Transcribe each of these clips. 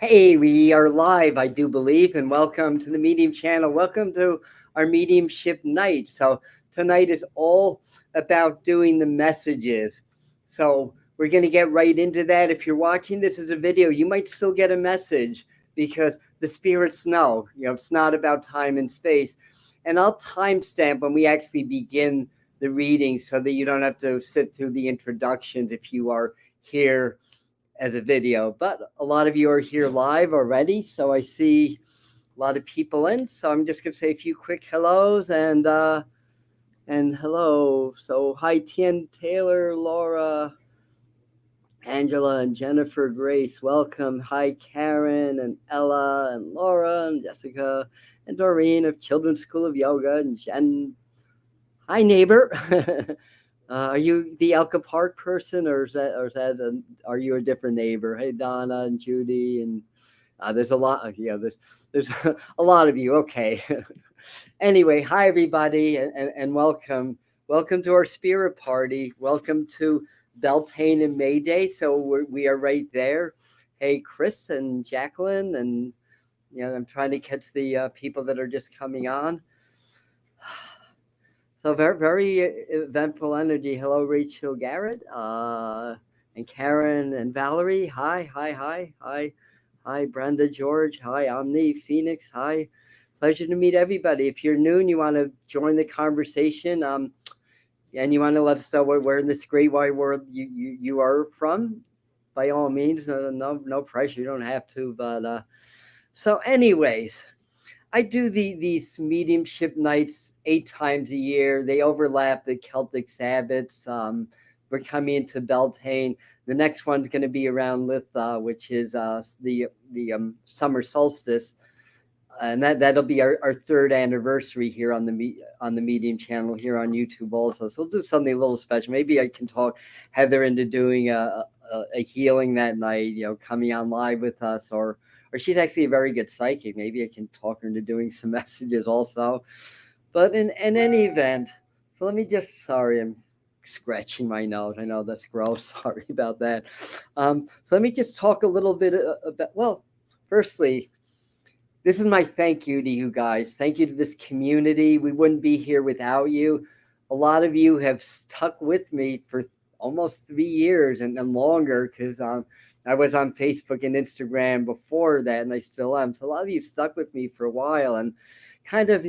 Hey, we are live, I do believe, and welcome to the Medium channel. Welcome to our Mediumship night. So, tonight is all about doing the messages. So, we're going to get right into that. If you're watching this as a video, you might still get a message because the spirits know, it's not about time and space. And I'll timestamp when we actually begin the reading so that you don't have to sit through the introductions if you are here as a video, but a lot of you are here live already. So I see a lot of people in. So I'm just gonna say a few quick hellos and hello. So hi Tien Taylor, Laura, Angela, and Jennifer Grace. Welcome. Hi Karen and Ella and Laura and Jessica and Doreen of Children's School of Yoga and Jen. Hi neighbor. Are you the Elka Park person, or are you a different neighbor? Hey, Donna and Judy, and there's a lot. Yeah, there's a lot of you. Okay. Anyway, hi everybody, and welcome to our spirit party. Welcome to Beltane and Mayday. So we are right there. Hey, Chris and Jacqueline, and I'm trying to catch the people that are just coming on. So very eventful energy. Hello, Rachel Garrett, and Karen and Valerie. Hi, Brenda George. Hi, Omni Phoenix. Hi, pleasure to meet everybody. If you're new and you want to join the conversation, and you want to let us know where in this great wide world you are from, by all means, no pressure. You don't have to, but so anyways. I do these mediumship nights 8 times a year. They overlap the Celtic Sabbats. We're coming into Beltane. The next one's going to be around Litha, which is the summer solstice, and that'll be our third anniversary here on the Medium channel here on YouTube also. So we'll do something a little special. Maybe I can talk Heather into doing a healing that night. Coming on live with us, or she's actually a very good psychic. Maybe I can talk her into doing some messages also. But in any event, so let me sorry, I'm scratching my nose. I know that's gross. Sorry about that. So let me just talk a little bit about, firstly, this is my thank you to you guys. Thank you to this community. We wouldn't be here without you. A lot of you have stuck with me for almost 3 years and longer because I was on Facebook and Instagram before that, and I still am. So a lot of you stuck with me for a while and kind of,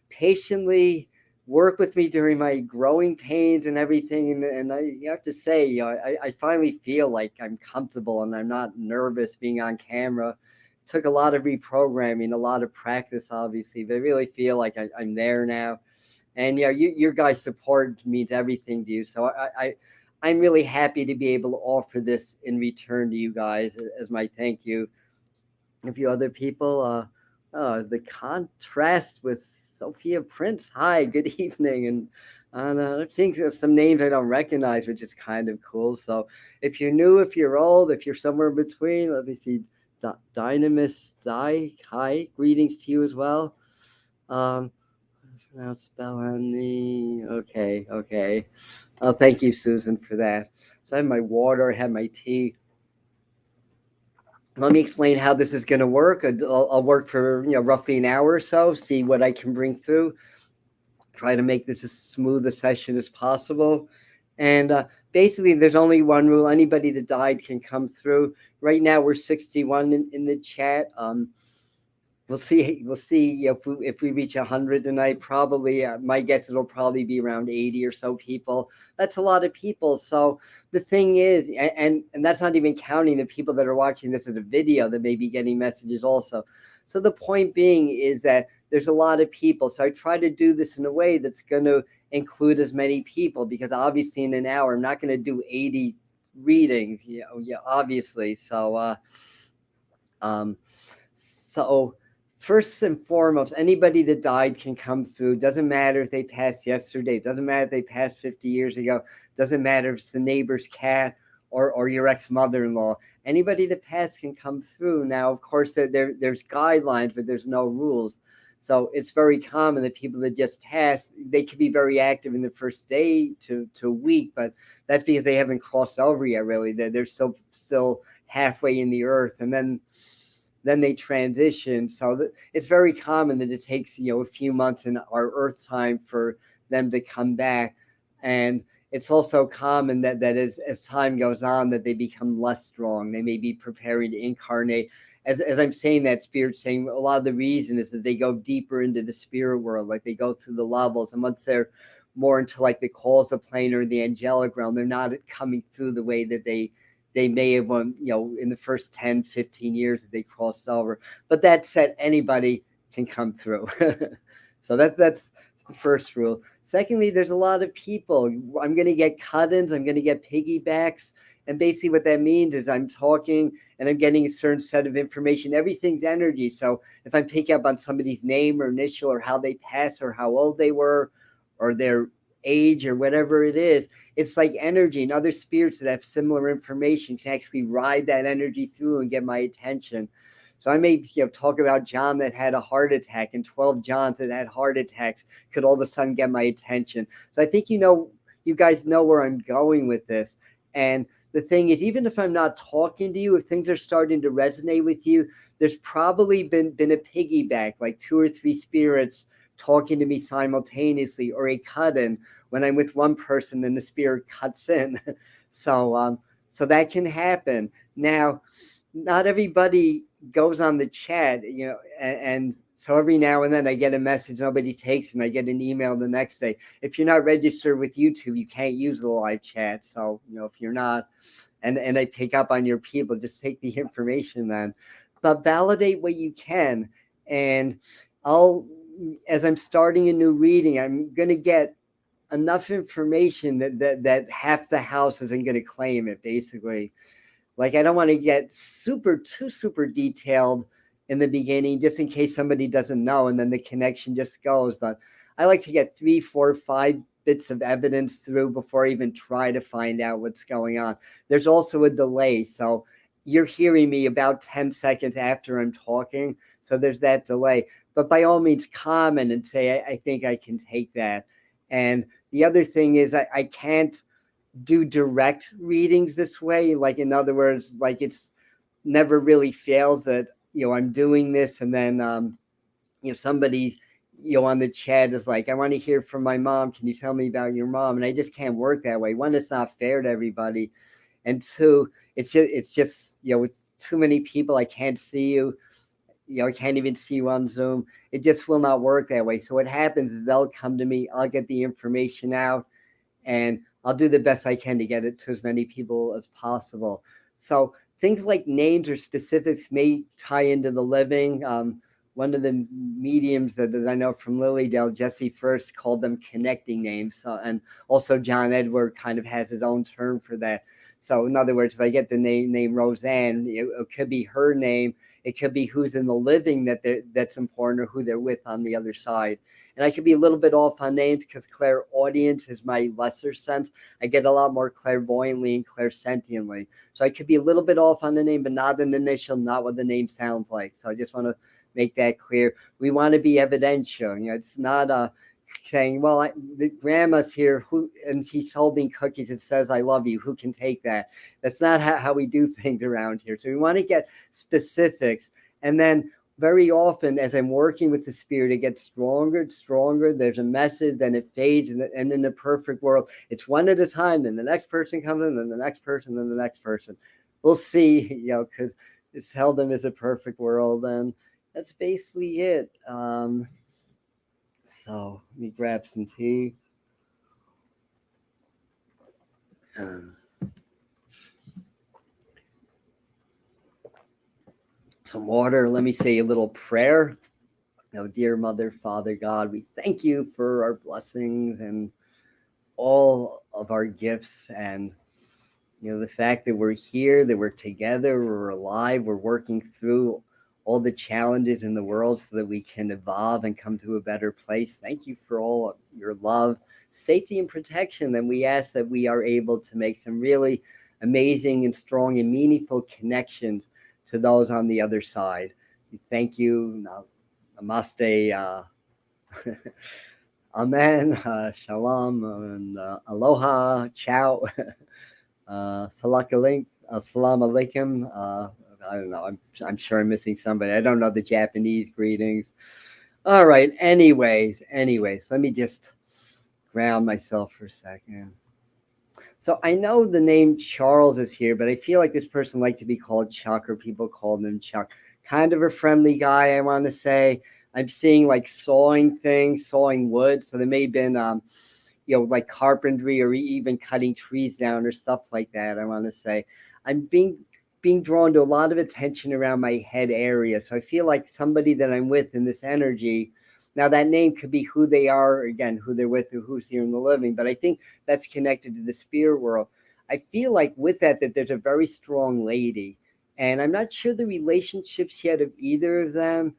patiently work with me during my growing pains and everything. And I have to say, I finally feel like I'm comfortable and I'm not nervous being on camera. It took a lot of reprogramming, a lot of practice, obviously, but I really feel like I'm there now. And your guys' support means everything to you. So I'm really happy to be able to offer this in return to you guys as my thank you. A few other people, the contrast with Sophia Prince. Hi, good evening. And I'm seeing some names I don't recognize, which is kind of cool. So if you're new, if you're old, if you're somewhere in between, let me see. Dynamis Die. Hi, greetings to you as well. Pronounce Beltane. Okay. Oh, thank you, Susan, for that. So I have my water, I have my tea. Let me explain how this is going to work. I'll work for roughly an hour or so, see what I can bring through. Try to make this as smooth a session as possible. And basically, there's only one rule. Anybody that died can come through. Right now, we're 61 in the chat. We'll see if we reach 100 tonight. Probably, my guess it'll probably be around 80 or so people. That's a lot of people. So the thing is, and that's not even counting the people that are watching this as a video that may be getting messages also. So the point being is that there's a lot of people. So I try to do this in a way that's going to include as many people, because obviously in an hour I'm not going to do 80 readings. Obviously. So first and foremost, anybody that died can come through. Doesn't matter if they passed yesterday. Doesn't matter if they passed 50 years ago. Doesn't matter if it's the neighbor's cat or your ex-mother-in-law. Anybody that passed can come through. Now, of course, there's guidelines, but there's no rules. So it's very common that people that just passed, they could be very active in the first day to a week, but that's because they haven't crossed over yet, really. They're still halfway in the earth, and then they transition. So it's very common that it takes, a few months in our earth time for them to come back. And it's also common that as time goes on, that they become less strong. They may be preparing to incarnate. As I'm saying that, Spirit's saying a lot of the reason is that they go deeper into the spirit world, like they go through the levels. And once they're more into like the causal plane or the angelic realm, they're not coming through the way that they may have, in the first 10, 15 years that they crossed over. But that said, anybody can come through. So that's the first rule. Secondly, there's a lot of people. I'm going to get cut-ins. I'm going to get piggybacks. And basically what that means is I'm talking and I'm getting a certain set of information. Everything's energy. So if I'm picking up on somebody's name or initial or how they passed or how old they were or their age or whatever it is, it's like energy, and other spirits that have similar information can actually ride that energy through and get my attention. So I may talk about John that had a heart attack, and 12 Johns that had heart attacks could all of a sudden get my attention. So I think you guys know where I'm going with this. And the thing is, even if I'm not talking to you, if things are starting to resonate with you, there's probably been a piggyback, like 2 or 3 spirits talking to me simultaneously, or a cut-in when I'm with one person and the spirit cuts in. So that can happen. Now, not everybody goes on the chat, and so every now and then I get a message nobody takes, and I get an email the next day. If you're not registered with YouTube, you can't use the live chat. So, if you're not, and I pick up on your people, just take the information then. But validate what you can. And as I'm starting a new reading, I'm going to get enough information that half the house isn't going to claim it, basically. Like, I don't want to get too super detailed in the beginning, just in case somebody doesn't know, and then the connection just goes. But I like to get 3, 4, 5 bits of evidence through before I even try to find out what's going on. There's also a delay. So you're hearing me about 10 seconds after I'm talking. So there's that delay. But by all means, comment and say, I think I can take that. And the other thing is I can't do direct readings this way. Like, in other words, like, it's never really fails that, I'm doing this, and then, somebody, on the chat is like, I want to hear from my mom. Can you tell me about your mom? And I just can't work that way. One, it's not fair to everybody. And 2, it's just, with too many people, I can't see you. I can't even see you on Zoom. It just will not work that way. So what happens is they'll come to me, I'll get the information out, and I'll do the best I can to get it to as many people as possible. So things like names or specifics may tie into the living. One of the mediums that I know from Lilydale, Jesse First, called them connecting names. And also John Edward kind of has his own term for that. So in other words, if I get the name Roseanne, it could be her name. It could be who's in the living that's important, or who they're with on the other side. And I could be a little bit off on names because clairaudience is my lesser sense. I get a lot more clairvoyantly and clairsentiently. So I could be a little bit off on the name, but not an initial, not what the name sounds like. So I just want to make that clear. We want to be evidential. It's not saying, well, the grandma's here, and she's holding cookies. It says, I love you. Who can take that? That's not how we do things around here. So we want to get specifics. And then very often, as I'm working with the spirit, it gets stronger and stronger. There's a message, then it fades. And in the perfect world, it's one at a time. Then the next person comes in, then the next person, then the next person. We'll see, because it seldom is a perfect world. And that's basically it. So let me grab some tea. Some water. Let me say a little prayer. Dear Mother, Father God, we thank you for our blessings and all of our gifts, and the fact that we're here, that we're together, we're alive, we're working through all the challenges in the world so that we can evolve and come to a better place. Thank you for all of your love, safety, and protection. And we ask that we are able to make some really amazing and strong and meaningful connections to those on the other side. Thank you. Namaste. Amen. Shalom. And aloha. Ciao. Salakalink. Assalamu alaikum. I don't know. I'm sure I'm missing somebody. I don't know the Japanese greetings. All right. Anyways, let me just ground myself for a second. So I know the name Charles is here, but I feel like this person likes to be called Chuck, or people call him Chuck. Kind of a friendly guy, I want to say. I'm seeing like sawing things, sawing wood. So there may have been, like carpentry or even cutting trees down or stuff like that. I want to say I'm being drawn to a lot of attention around my head area. So I feel like somebody that I'm with in this energy. Now that name could be who they are, again, who they're with, or who's here in the living. But I think that's connected to the spirit world. I feel like with that there's a very strong lady, and I'm not sure the relationships yet of either of them.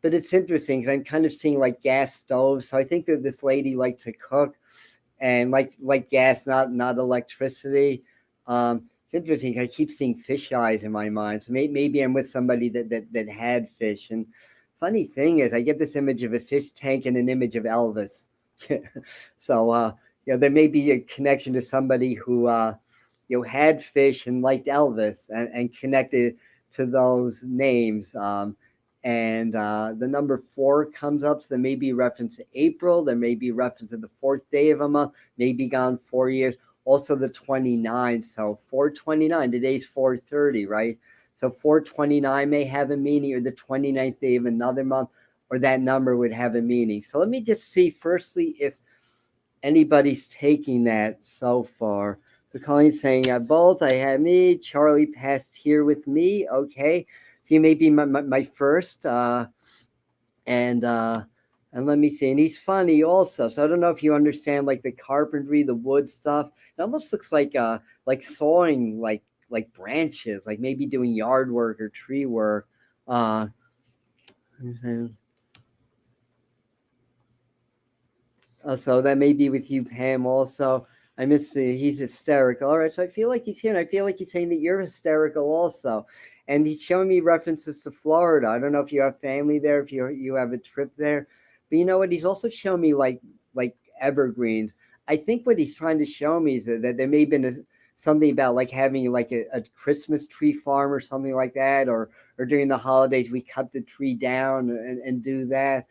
But it's interesting because I'm kind of seeing like gas stoves. So I think that this lady likes to cook, and like gas, not electricity. It's interesting. I keep seeing fish eyes in my mind. So maybe I'm with somebody that had fish. And funny thing is, I get this image of a fish tank and an image of Elvis. So there may be a connection to somebody who had fish and liked Elvis, and connected to those names. And the number 4 comes up, so there may be reference to April. There may be reference to the 4th day of a month, maybe gone 4 years. Also the 29, so 429, today's 430, right? So 429 may have a meaning, or the 29th day of another month, or that number would have a meaning. So let me just see, firstly, if anybody's taking that so far. So Colleen's saying, both. I had me. Charlie passed here with me. Okay. So you may be my first. And let me see. And he's funny also. So I don't know if you understand like the carpentry, the wood stuff. It almost looks like sawing like branches, like maybe doing yard work or tree work. So that may be with you, Pam, also. I miss he's hysterical. All right, so I feel like he's here, and I feel like he's saying that you're hysterical also. And he's showing me references to Florida. I don't know if you have family there, if you have a trip there. But you know what? He's also showing me like evergreens. I think what he's trying to show me is that there may have been something about like having like a Christmas tree farm or something like that, or during the holidays we cut the tree down and do that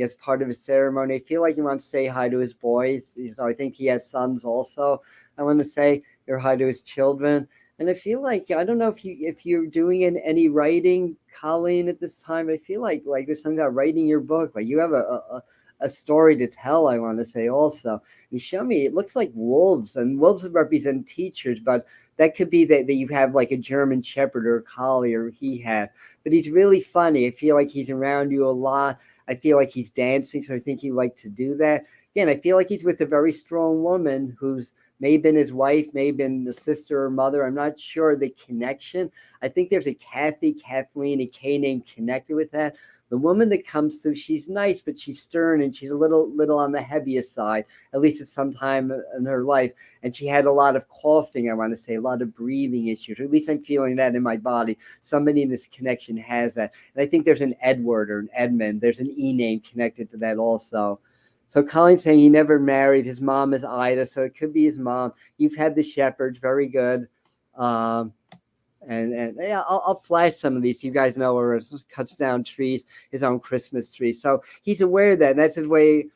as part of a ceremony. I feel like he wants to say hi to his boys. So I think he has sons also. I want to say your hi to his children. And I feel like, I don't know if you're doing any writing, Colleen, at this time. I feel like there's something about writing your book. Like you have a story to tell, I want to say also. You show me, it looks like wolves, and wolves represent teachers, but that could be that you have like a German Shepherd or a Collie, or he has. But he's really funny. I feel like he's around you a lot. I feel like he's dancing, so I think he liked to do that. Again, I feel like he's with a very strong woman who's may have been his wife, may have been a sister or mother. I'm not sure the connection. I think there's a Kathy, Kathleen, a K name connected with that. The woman that comes through, she's nice, but she's stern, and she's a little on the heavier side, at least at some time in her life. And she had a lot of coughing, I want to say, a lot of breathing issues, or at least I'm feeling that in my body. Somebody in this connection has that. And I think there's an Edward or an Edmund. There's an E name connected to that also. So Colin's saying he never married. His mom is Ida, so it could be his mom. You've had the shepherds, very good. And yeah, I'll flash some of these. You guys know where it cuts down trees, his own Christmas tree. So he's aware of that. And that's his way.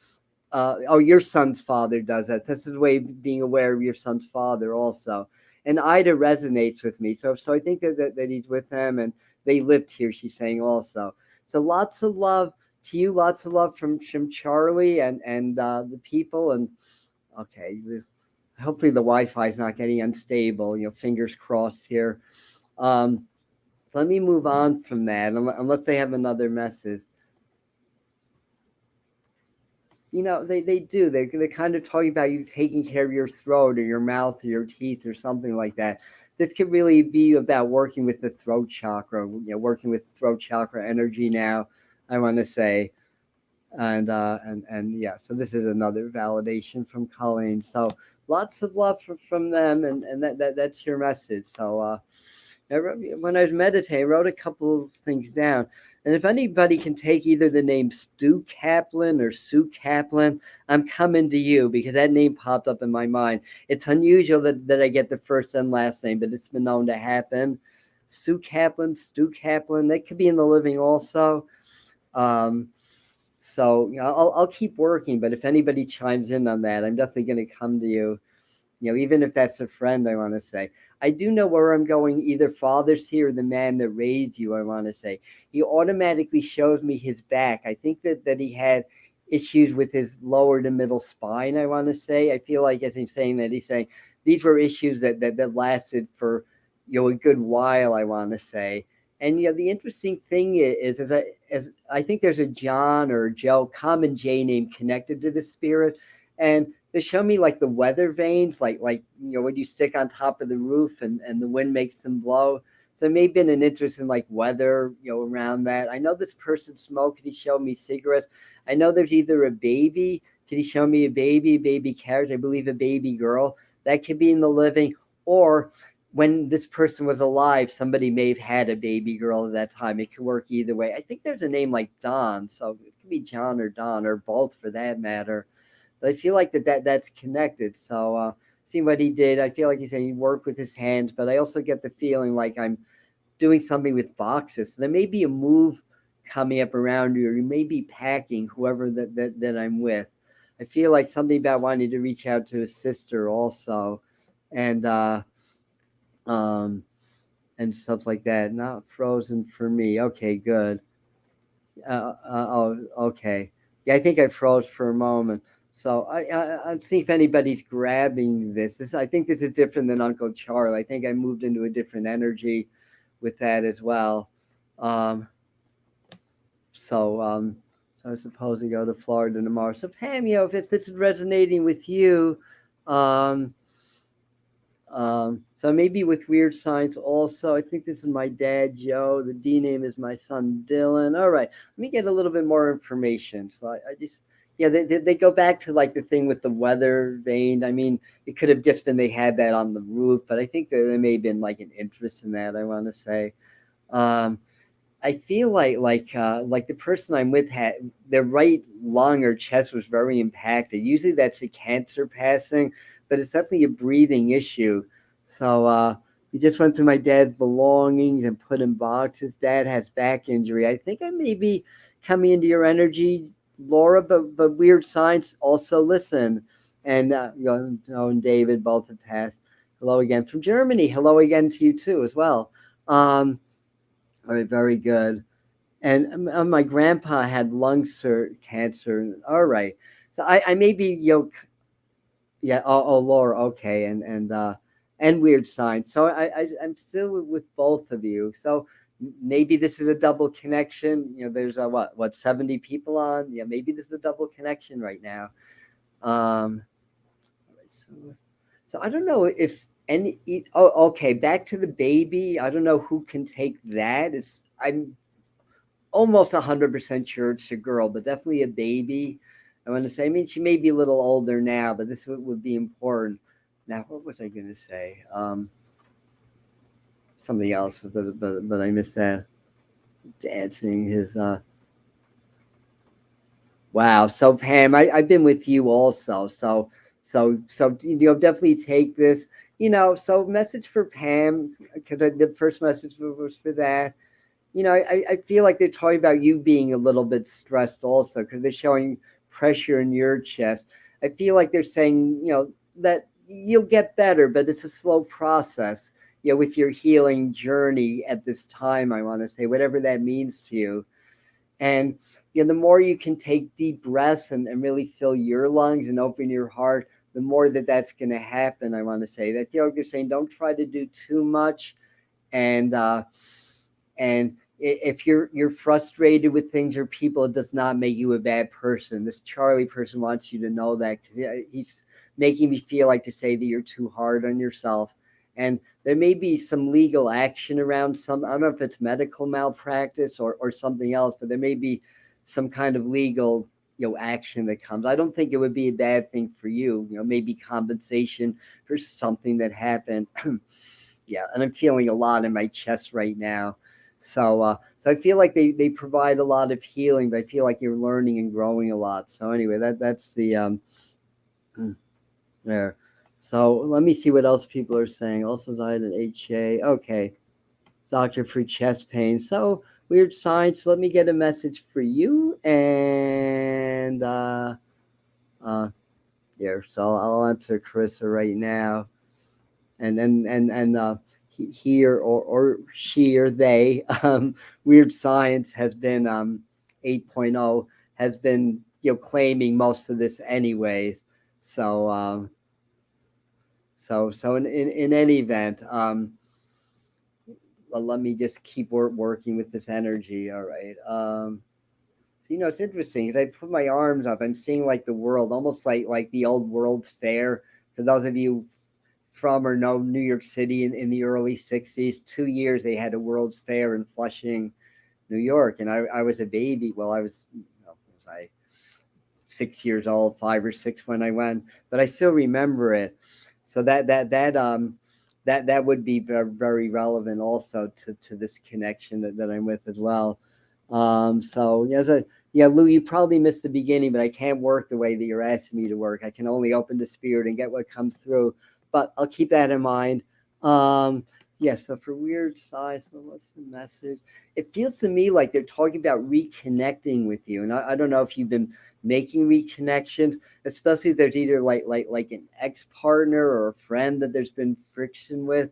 Your son's father does that. That's his way of being aware of your son's father also. And Ida resonates with me. So I think that he's with them, and they lived here, she's saying also. So lots of love to you, lots of love from Charlie and the people. And okay, hopefully the Wi-Fi is not getting unstable. Fingers crossed here. Let me move on from that, unless they have another message. They do. They're kind of talking about you taking care of your throat or your mouth or your teeth or something like that. This could really be about working with the throat chakra. Working with throat chakra energy now, I want to say. And yeah, so this is another validation from Colleen. So lots of love from them, and that's your message. So When I was meditating, I wrote a couple of things down. And if anybody can take either the name Stu Kaplan or Sue Kaplan, I'm coming to you because that name popped up in my mind. It's unusual that I get the first and last name, but it's been known to happen. Sue Kaplan, Stu Kaplan, they could be in the living also. So I'll keep working, but if anybody chimes in on that, I'm definitely going to come to you. Even if that's a friend, I want to say. I do know where I'm going, either Father's here or the man that raised you, I want to say. He automatically shows me his back. I think that he had issues with his lower to middle spine, I want to say. I feel like as he's saying that, he's saying these were issues that lasted for, a good while, I want to say. And, the interesting thing is as I think there's a John or Joe, common J name connected to the spirit. And they show me like the weather vanes, like when you stick on top of the roof and the wind makes them blow. So there may have been an interest in like weather, around that. I know this person smoked. Could he show me cigarettes? I know there's either a baby. Could he show me a baby carriage? I believe a baby girl. That could be in the living. Or when this person was alive, somebody may have had a baby girl at that time. It could work either way. I think there's a name like Don. So it could be John or Don or both for that matter. But I feel like that's connected. So seeing what he did, I feel like he's saying he worked with his hands, but I also get the feeling like I'm doing something with boxes. So there may be a move coming up around you, or you may be packing whoever that I'm with. I feel like something about wanting to reach out to his sister also, and stuff like that. Not frozen for me. Okay, good. Okay. Yeah, I think I froze for a moment. So I'm seeing if anybody's grabbing this. I think this is different than Uncle Charlie. I think I moved into a different energy with that as well. Um, so I suppose to go to Florida tomorrow. So Pam, if this is resonating with you, um, so maybe with weird signs also. I think this is my dad, Joe. The D name is my son, Dylan. All right. Let me get a little bit more information. So I just, yeah, they go back to like the thing with the weather vane. I mean, it could have just been they had that on the roof, but I think that there may have been like an interest in that, I want to say. Um, I feel like the person I'm with had their right lung or chest was very impacted. Usually that's a cancer passing, but it's definitely a breathing issue. So we just went through my dad's belongings and put in boxes. Dad has back injury. I think I may be coming into your energy, Laura, but weird signs. Also listen, and and David both have passed. Hello again from Germany. Hello again to you too as well. All right, very good. And my grandpa had lung cancer. All right, so I may be yeah. Oh, Laura. Okay, and weird signs. So I'm still with both of you. So maybe this is a double connection. There's what 70 people on. Yeah, maybe this is a double connection right now. Um, so I don't know if any. Oh, okay. Back to the baby. I don't know who can take that. I'm almost 100% sure it's a girl, but definitely a baby. I want to say. I mean, she may be a little older now, but this would be important. Now, what was I going to say? Something else, but I missed that. Dancing his. Wow. So Pam, I've been with you also. So definitely take this. So message for Pam because the first message was for that. I feel like they're talking about you being a little bit stressed also because they're showing pressure in your chest. I feel like they're saying, that you'll get better, but it's a slow process, with your healing journey at this time, I want to say, whatever that means to you. And, the more you can take deep breaths and really fill your lungs and open your heart, the more that's going to happen, I want to say. I feel like they're saying don't try to do too much. And if you're frustrated with things or people, it does not make you a bad person. This Charlie person wants you to know that he's making me feel like to say that you're too hard on yourself. And there may be some legal action around I don't know if it's medical malpractice or something else, but there may be some kind of legal action that comes. I don't think it would be a bad thing for you, maybe compensation for something that happened. yeah, and I'm feeling a lot in my chest right now. So I feel like they provide a lot of healing, but I feel like you're learning and growing a lot. So anyway, that's the there. So let me see what else people are saying. Also died in HA. Okay, doctor for chest pain. So weird signs. Let me get a message for you, and here. So I'll answer Carissa right now, and he or she or they. Weird science has been 8.0 has been claiming most of this anyways. So in any event, well, let me just keep working with this energy. All right. So, it's interesting. As I put my arms up, I'm seeing like the world, almost like the old World's Fair. For those of you from or know New York City in the early 60s, 2 years they had a World's Fair in Flushing, New York. And I was a baby. Well, I was 6 years old, 5 or 6 when I went, but I still remember it. So that would be very, very relevant also to this connection that I'm with as well. So Lou, you probably missed the beginning, but I can't work the way that you're asking me to work. I can only open the spirit and get what comes through, but I'll keep that in mind. So for weird size, so what's the message? It feels to me like they're talking about reconnecting with you. And I don't know if you've been making reconnections, especially if there's either like an ex-partner or a friend that there's been friction with,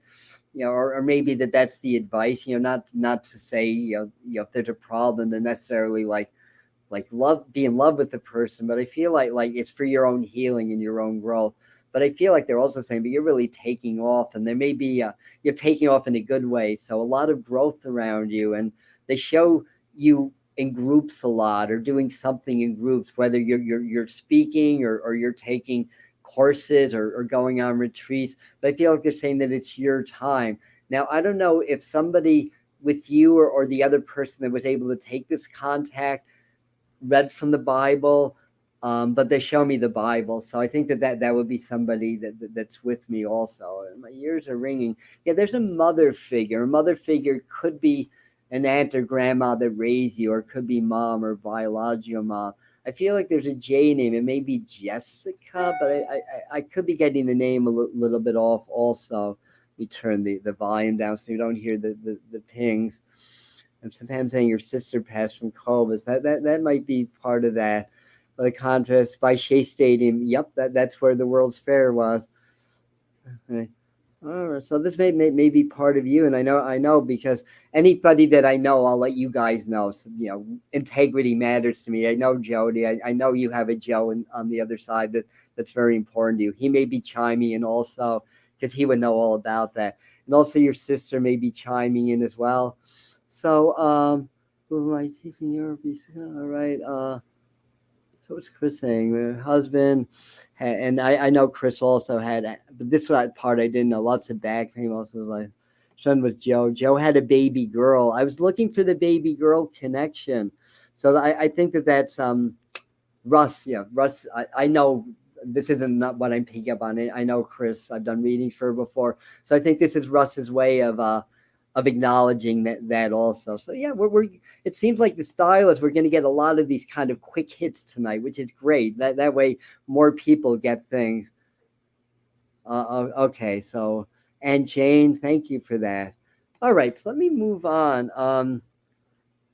or maybe that's the advice, not to say, if there's a problem to necessarily like be in love with the person, but I feel like it's for your own healing and your own growth. But I feel like they're also saying, but you're really taking off, and there may be you're taking off in a good way. So a lot of growth around you, and they show you in groups a lot, or doing something in groups, whether you're speaking or you're taking courses or going on retreats. But I feel like they're saying that it's your time. Now, I don't know if somebody with you or the other person that was able to take this contact read from the Bible, but they show me the Bible, so I think that would be somebody that's with me also. And my ears are ringing. Yeah, there's a mother figure. A mother figure could be an aunt or grandma that raised you, or it could be mom or biological mom. I feel like there's a J name. It may be Jessica, but I could be getting the name a little bit off also. We turn the volume down so you don't hear the pings. And sometimes saying your sister passed from COVID. That might be part of that. The contrast by Shea Stadium. Yep, that's where the World's Fair was. Okay. All right, so this may be part of you, and I know because anybody that I know, I'll let you guys know. So, integrity matters to me. I know Jody. I know you have a Joe on the other side that's very important to you. He may be chiming in also because he would know all about that, and also your sister may be chiming in as well. So, who am I teaching Europe? All right. So what's Chris saying? Her husband, and I know Chris also had, but this part I didn't know. Lots of back pain. Also was like, son with Joe. Joe had a baby girl. I was looking for the baby girl connection. So I think that's Russ. Yeah, Russ. I know this isn't not what I'm picking up on. I know Chris. I've done readings for her before. So I think this is Russ's way of acknowledging that also. So yeah, we're it seems like the style is we're going to get a lot of these kind of quick hits tonight, which is great. That way more people get things. Okay, so, and Jane, thank you for that. All right, so let me move on.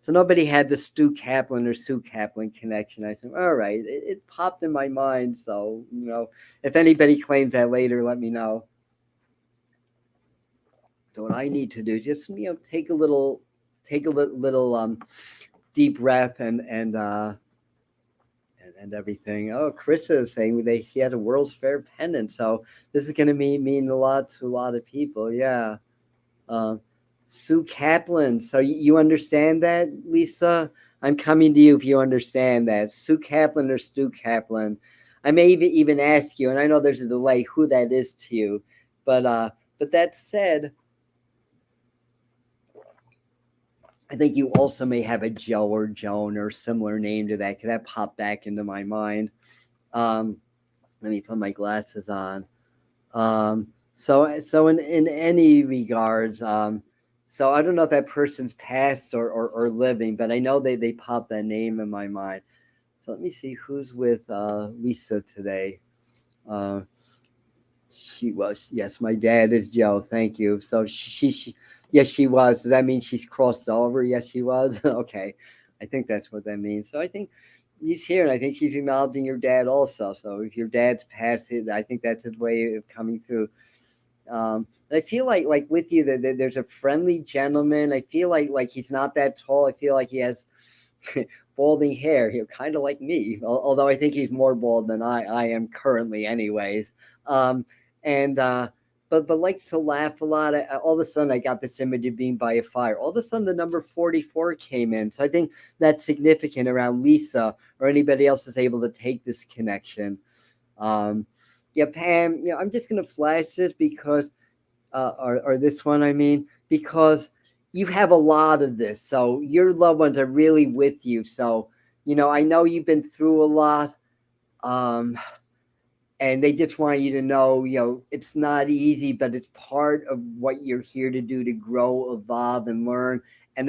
So nobody had the Stu Kaplan or Sue Kaplan connection. I said, all right, it popped in my mind. So, if anybody claims that later, let me know. So what I need to do, just take a little deep breath and everything. Oh, Chris is saying he had a World's Fair pendant, so this is going to mean a lot to a lot of people. Yeah, Sue Kaplan. So you understand that, Lisa? I'm coming to you if you understand that. Sue Kaplan or Stu Kaplan. I may even ask you, and I know there's a delay, who that is to you, but that said, I think you also may have a Joe or Joan or similar name to that, because that popped back into my mind. Let me put my glasses on. So in any regards, so I don't know if that person's past or living, but I know they popped that name in my mind. So let me see who's with Lisa today. Uh, she was, yes, my dad is Joe. Thank you. So yes, she was. Does that mean she's crossed over? Yes, she was. Okay, I think that's what that means. So I think he's here, and I think she's acknowledging your dad also. So if your dad's past it, I think that's his way of coming through. And I feel like with you that there's a friendly gentleman. I feel like he's not that tall. I feel like he has balding hair. Kind of like me, although I think he's more bald than I am currently, anyways. Um, and but likes to laugh a lot. All of a sudden, I got this image of being by a fire. All of a sudden, the number 44 came in. So I think that's significant around Lisa or anybody else is able to take this connection. Um, yeah, Pam, I'm just going to flash this because, or this one, I mean, because you have a lot of this. So your loved ones are really with you. So, I know you've been through a lot. Um, and they just want you to know, it's not easy, but it's part of what you're here to do, to grow, evolve, and learn. And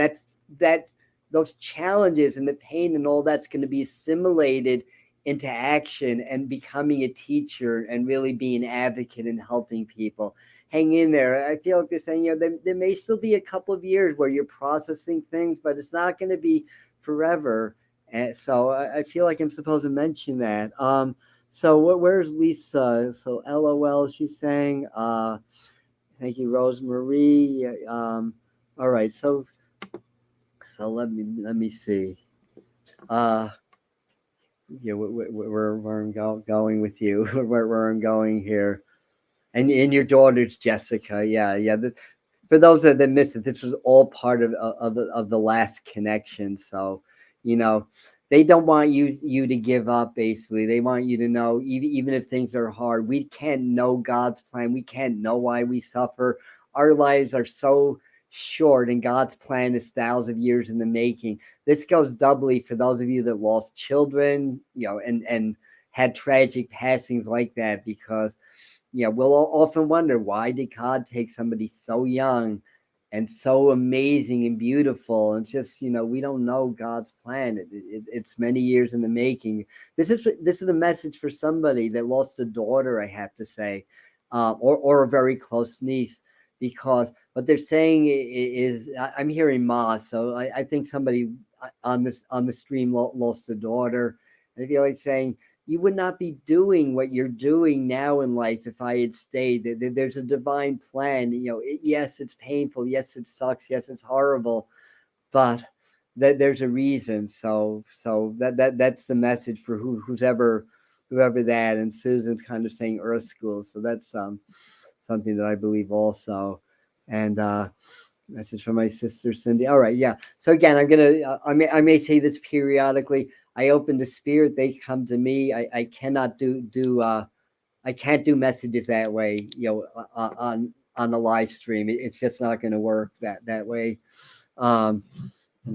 those challenges and the pain and all that's going to be assimilated into action and becoming a teacher and really being an advocate and helping people. Hang in there. I feel like they're saying, there may still be a couple of years where you're processing things, but it's not going to be forever. And so I feel like I'm supposed to mention that. So where's Lisa? So LOL, she's saying. Thank you, Rosemarie. All right. So let me see. Uh, yeah, where I'm going with you, where I'm going here, and your daughter's Jessica. Yeah, yeah. For those that missed it, this was all part of the last connection. So, you know, they don't want you to give up. Basically, they want you to know, even if things are hard, we can't know God's plan. We can't know why we suffer. Our lives are so short, and God's plan is thousands of years in the making. This goes doubly for those of you that lost children, and had tragic passings like that, because we'll often wonder, why did God take somebody so young and so amazing and beautiful? And just, we don't know God's plan. It's many years in the making. This is a message for somebody that lost a daughter, I have to say, or a very close niece, because what they're saying is, I'm hearing Ma, so I think somebody on the stream lost a daughter. And I feel like saying, you would not be doing what you're doing now in life if I had stayed. There's a divine plan. Yes, it's painful. Yes, it sucks. Yes, it's horrible, but there's a reason. So that's the message for whoever that. And Susan's kind of saying Earth School, so that's something that I believe also. And message from my sister Cindy. All right, yeah. So again, I may say this periodically. I open to spirit, they come to me. I cannot do I can't do messages that way, on the live stream. It's just not going to work that way. And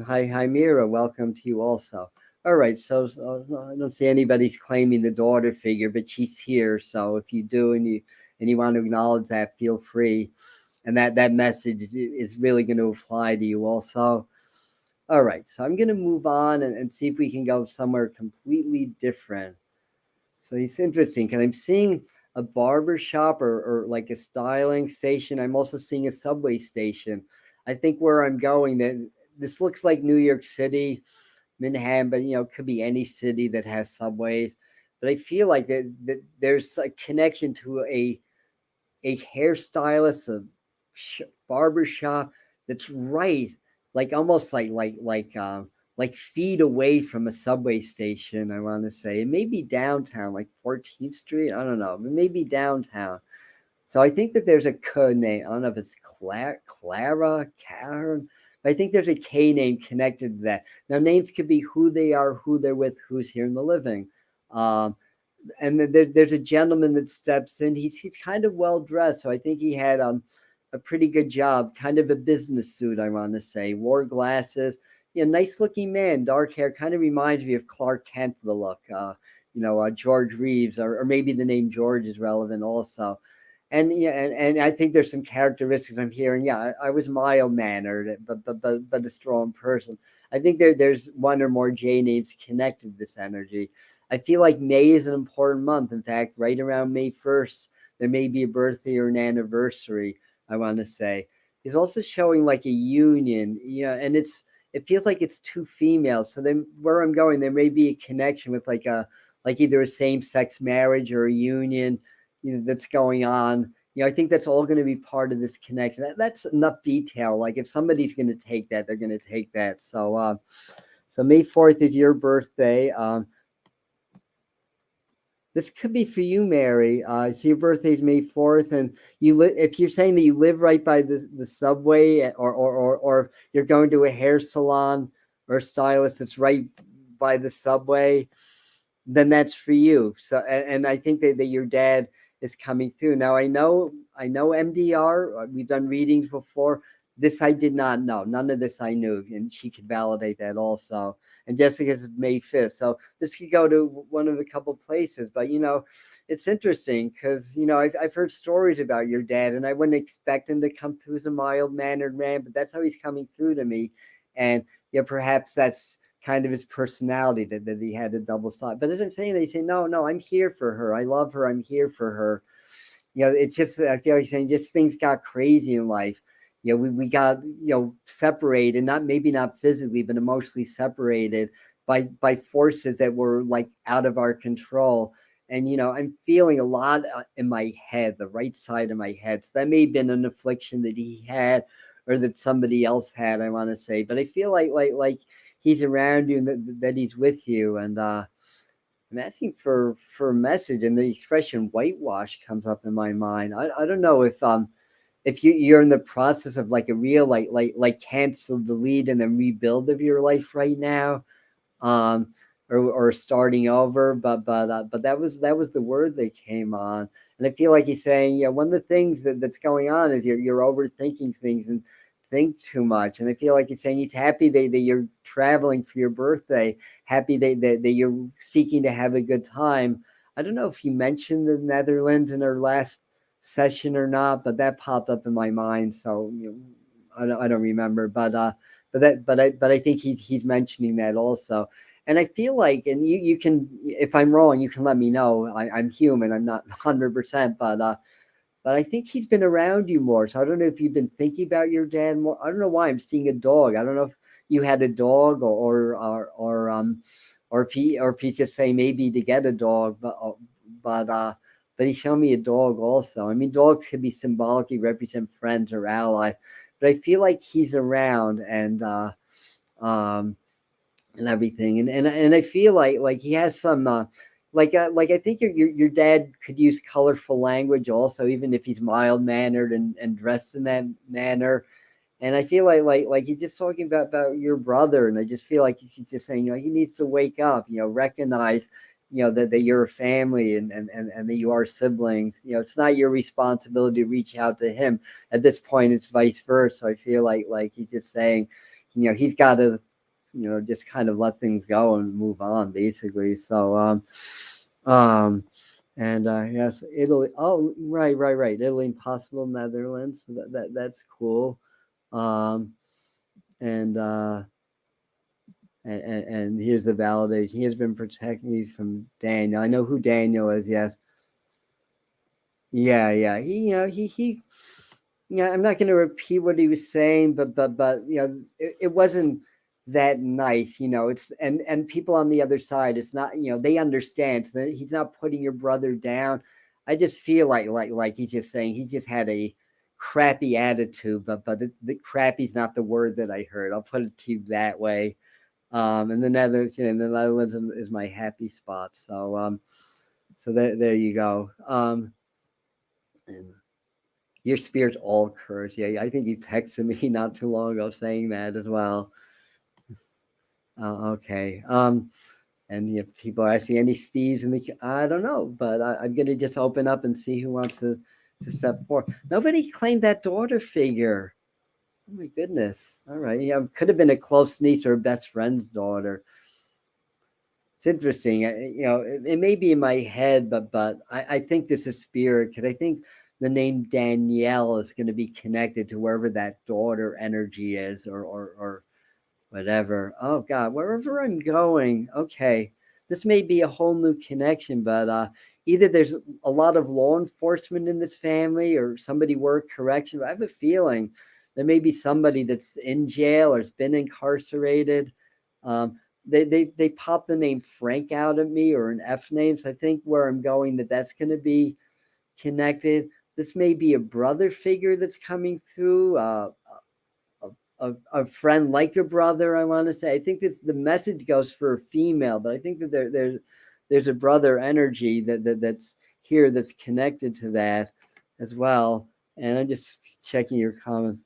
hi Mira, welcome to you also. All right, so I don't see anybody's claiming the daughter figure, but she's here. So if you do and you want to acknowledge that, feel free. And that message is really going to apply to you also. All right, so I'm going to move on and see if we can go somewhere completely different. So it's interesting because I'm seeing a barber shop or like a styling station. I'm also seeing a subway station. I think where I'm going, that this looks like New York City, Manhattan, but it could be any city that has subways. But I feel like that there's a connection to a hairstylist, a barber shop that's right, like almost like feet away from a subway station. I want to say it may be downtown, like 14th Street. I don't know, it may be downtown. So I think that there's a code name. I don't know if it's Clara, Karen, but I think there's a K name connected to that. Now, names could be who they are, who they're with, who's here in the living. Um, and then there's a gentleman that steps in. He's kind of well dressed, so I think he had a pretty good job, kind of a business suit, I want to say. Wore glasses, nice looking man, dark hair, kind of reminds me of Clark Kent, the look. George Reeves, or maybe the name George is relevant also. And yeah, and I think there's some characteristics I'm hearing. Yeah, I was mild mannered, but a strong person. I think there's one or more J names connected to this energy. I feel like May is an important month. In fact, right around May 1st, there may be a birthday or an anniversary. I want to say he's also showing like a union. Yeah, and it feels like it's two females. So then where I'm going, there may be a connection with like either a same sex marriage or a union, that's going on. I think that's all going to be part of this connection. That's enough detail. Like if somebody's going to take that, they're going to take that. So May 4th is your birthday. This could be for you, Mary. So your birthday is May 4th, and if you're saying that you live right by the subway, or you're going to a hair salon or a stylist that's right by the subway, then that's for you. So, and I think that your dad is coming through. Now I know MDR. We've done readings before. This I did not know. None of this I knew, and she could validate that also. And Jessica's May 5th. So this could go to one of a couple places. But, it's interesting because, I've heard stories about your dad, and I wouldn't expect him to come through as a mild-mannered man, but that's how he's coming through to me. And, perhaps that's kind of his personality that he had a double side. But as I'm saying, they say, no, I'm here for her. I love her. I'm here for her. It's just, I feel like saying, just things got crazy in life. We got, separated, maybe not physically, but emotionally separated by forces that were like out of our control. And, I'm feeling a lot in my head, the right side of my head. So that may have been an affliction that he had or that somebody else had, I want to say. But I feel like he's around you and that he's with you. And I'm asking for a message, and the expression whitewash comes up in my mind. I don't know if you're in the process of like a real like cancel, delete, and then rebuild of your life right now, or starting over. But that was the word that came on, and I feel like he's saying, one of the things that's going on is you're overthinking things and think too much. And I feel like he's saying he's happy that you're traveling for your birthday, happy that you're seeking to have a good time. I don't know if he mentioned the Netherlands in our last session or not, but that popped up in my mind. So I don't remember, but I think he's mentioning that also. And I feel like, and you can, if I'm wrong, you can let me know. I'm human. I'm not 100%, but I think he's been around you more. So I don't know if you've been thinking about your dad more. I don't know why I'm seeing a dog. I don't know if you had a dog or if he's just saying maybe to get a dog, but he showed me a dog also. I mean, dogs could be symbolically represent friends or allies, but I feel like he's around and everything. And I feel like he has some, like I think your dad could use colorful language also, even if he's mild mannered and dressed in that manner. And I feel like he's just talking about your brother, and I just feel like he's just saying, he needs to wake up, recognize, that you're a family and that you are siblings. It's not your responsibility to reach out to him. At this point, it's vice versa. So I feel like he's just saying, he's got to, just kind of let things go and move on, basically. So, and yes, Italy. Oh, right. Italy, possible Netherlands. So that's cool. Um, and and here's the validation. He has been protecting me from Daniel. I know who Daniel is. Yes. Yeah. He. Yeah, I'm not going to repeat what he was saying, but it wasn't that nice. It's and people on the other side. It's not. They understand. So he's not putting your brother down. I just feel like he's just saying he's just had a crappy attitude, but the crappy's not the word that I heard. I'll put it to you that way. And the Netherlands, is my happy spot. So there you go. And your spirit's all cursed. Yeah, I think you texted me not too long ago saying that as well. Okay. And if people are asking any Steves in the, I don't know, but I'm gonna just open up and see who wants to step forward. Nobody claimed that daughter figure. Oh my goodness. All right. Yeah, could have been a close niece or best friend's daughter. It's interesting. It may be in my head, but I think this is spirit, because I think the name Danielle is going to be connected to wherever that daughter energy is, or whatever. Oh God, wherever I'm going. Okay, this may be a whole new connection, but either there's a lot of law enforcement in this family, or somebody worked correction. But I have a feeling there may be somebody that's in jail or has been incarcerated. They pop the name Frank out at me, or an F name. So I think where I'm going, that's going to be connected. This may be a brother figure that's coming through. A friend like your brother, I want to say. I think the message goes for a female, but I think that there's a brother energy that's here, that's connected to that as well. And I'm just checking your comments.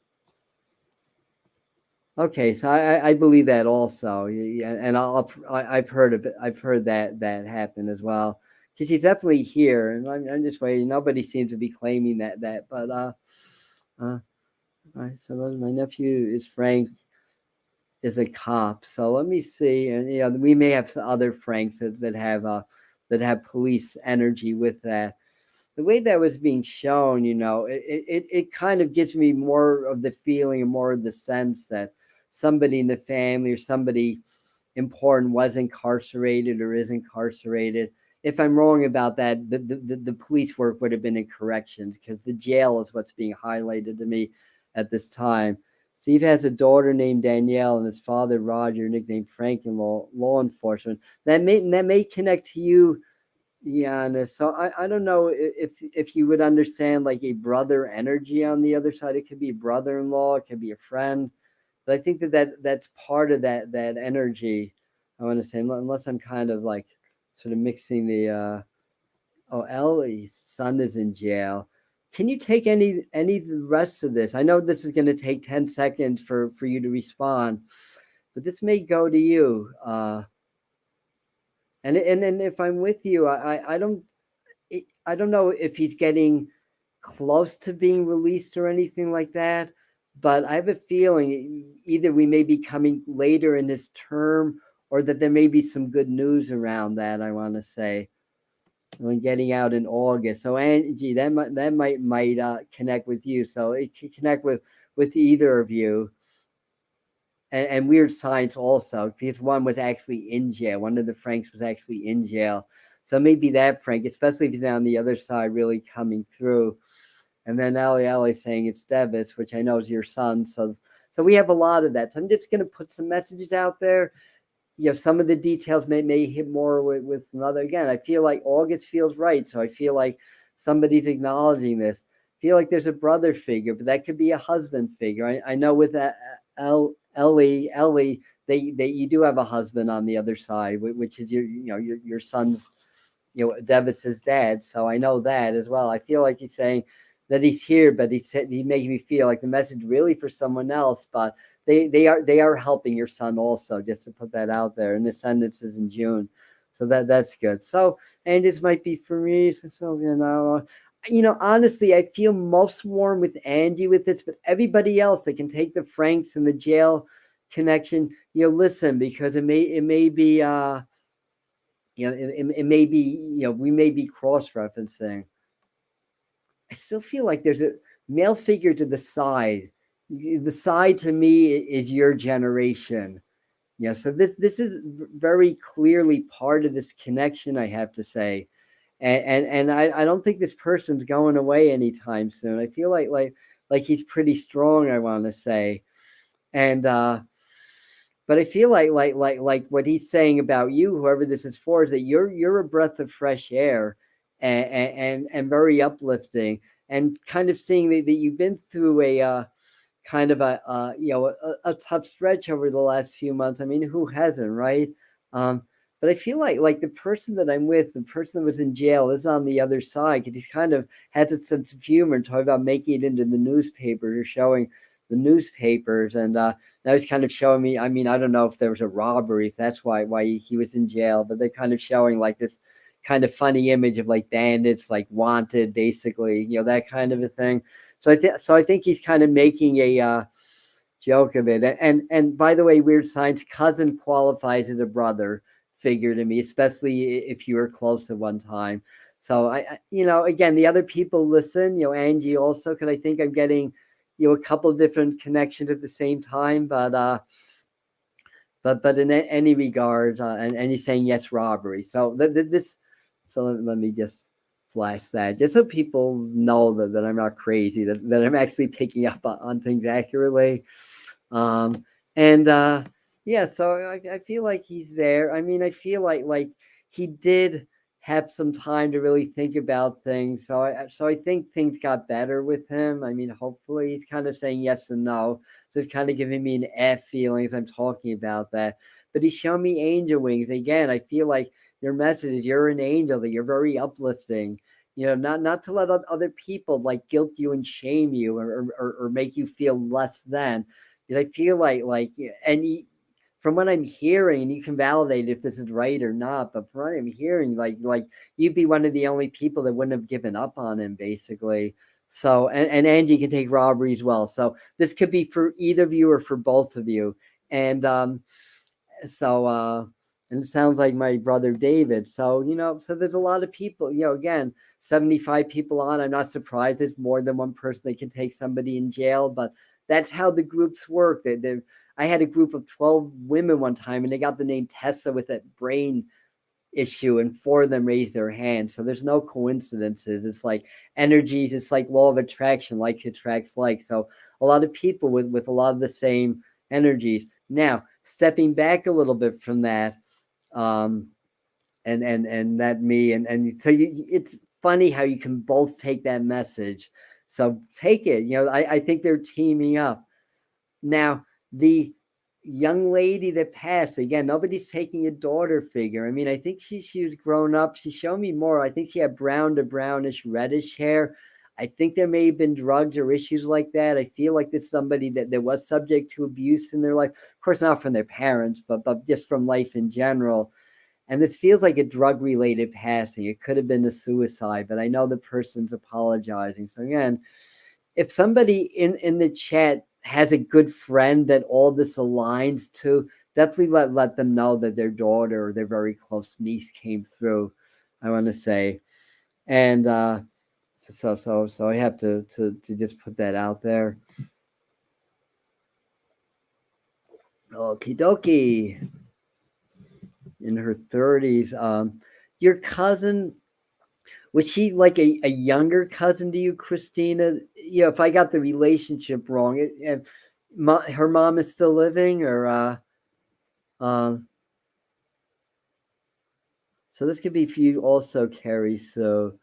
Okay, so I believe that also, and I've heard of it. I've heard that happen as well, because he's definitely here, and I'm just waiting. Nobody seems to be claiming that, but so my nephew is Frank, is a cop. So let me see, and we may have some other Franks that have police energy with that. The way that was being shown, it kind of gives me more of the feeling and more of the sense that somebody in the family or somebody important was incarcerated or is incarcerated. If I'm wrong about that, the police work would have been in corrections, because the jail is what's being highlighted to me at this time. Steve has a daughter named Danielle and his father Roger, nicknamed Frank, in law enforcement. That may connect to you, Yana. So I don't know if you would understand like a brother energy on the other side. It could be a brother-in-law, it could be a friend, but I think that's part of that energy. I want to say, unless I'm kind of like sort of mixing the Ellie's son is in jail. Can you take any of the rest of this? I know this is going to take 10 seconds for you to respond, but this may go to you. And if I'm with you, I don't know if he's getting close to being released or anything like that, but I have a feeling either we may be coming later in this term, or that there may be some good news around that, I want to say, when getting out in August. So Angie, that might connect with you. So it can connect with either of you. And weird science also, because one was actually in jail. One of the Franks was actually in jail. So maybe that Frank, especially if he's on the other side, really coming through. And then Ellie saying it's Devis, which I know is your son. So we have a lot of that. So I'm just going to put some messages out there. Some of the details may hit more with another. Again, I feel like August feels right. So I feel like somebody's acknowledging this. I feel like there's a brother figure, but that could be a husband figure. I know with Ellie, that you do have a husband on the other side, which is your son's, Devis's dad. So I know that as well. I feel like he's saying that he's here, but he makes me feel like the message really for someone else, but they are helping your son also, just to put that out there. And the ascendance is in June, so that's good. So, and this might be for me. So honestly, I feel most warm with Andy with this, but everybody else, they can take the Franks and the jail connection. Listen, because it may be it may be, we may be cross-referencing. I still feel like there's a male figure to the side. The side to me is your generation. So this is very clearly part of this connection, I have to say. And I don't think this person's going away anytime soon. I feel like he's pretty strong, I want to say. And but I feel like what he's saying about you, whoever this is for, is that you're a breath of fresh air, and very uplifting, and kind of seeing that you've been through a kind of a tough stretch over the last few months. I mean, who hasn't, right? But I feel like the person that I'm with, the person that was in jail, is on the other side, because he kind of has a sense of humor and talking about making it into the newspapers or showing the newspapers. And now he's kind of showing me, I mean, I don't know if there was a robbery, if that's why he was in jail, but they're kind of showing like this kind of funny image of like bandits, like wanted, basically, that kind of a thing. So I think he's kind of making a joke of it. And by the way, weird science, cousin qualifies as a brother figure to me, especially if you were close at one time. So again, the other people listen, Angie also, because I think I'm getting, a couple different connections at the same time, but in any regard, and he's saying yes, robbery. So so let me just flash that, just so people know that I'm not crazy, that I'm actually picking up on things accurately. And yeah, so I feel like he's there. I mean, I feel like he did have some time to really think about things. So I think things got better with him. I mean, hopefully he's kind of saying yes and no. So it's kind of giving me an F feeling as I'm talking about that. But he's showing me angel wings. Again, I feel like your message is you're an angel, that you're very uplifting. Not to let other people like guilt you and shame you, or make you feel less than. I feel like and from what I'm hearing, and you can validate if this is right or not, but from what I'm hearing, like you'd be one of the only people that wouldn't have given up on him, basically. So, and Angie can take robbery as well. So this could be for either of you or for both of you. And and it sounds like my brother David. So, so there's a lot of people, again, 75 people on. I'm not surprised it's more than one person that can take somebody in jail, but that's how the groups work. I had a group of 12 women one time, and they got the name Tessa with that brain issue, and 4 of them raised their hand. So there's no coincidences. It's like energies. It's like law of attraction, like attracts like. So a lot of people with a lot of the same energies. Now, stepping back a little bit from that, and that me, and so it's funny how you can both take that message. So take it. I think they're teaming up. Now, the young lady that passed, again, nobody's taking a daughter figure. I mean, I think she was grown up. She showed me more. I think she had brown to brownish reddish hair. I think there may have been drugs or issues like that. I feel like this somebody that was subject to abuse in their life. Of course, not from their parents, but just from life in general. And this feels like a drug-related passing. It could have been a suicide, but I know the person's apologizing. So again, if somebody in the chat has a good friend that all this aligns to, definitely let them know that their daughter or their very close niece came through, I want to say. And so I have to just put that out there. Okie dokie. In her 30s. Your cousin, was she like a younger cousin to you, Christina? If I got the relationship wrong, her mom is still living, or so this could be for you also, Carrie. So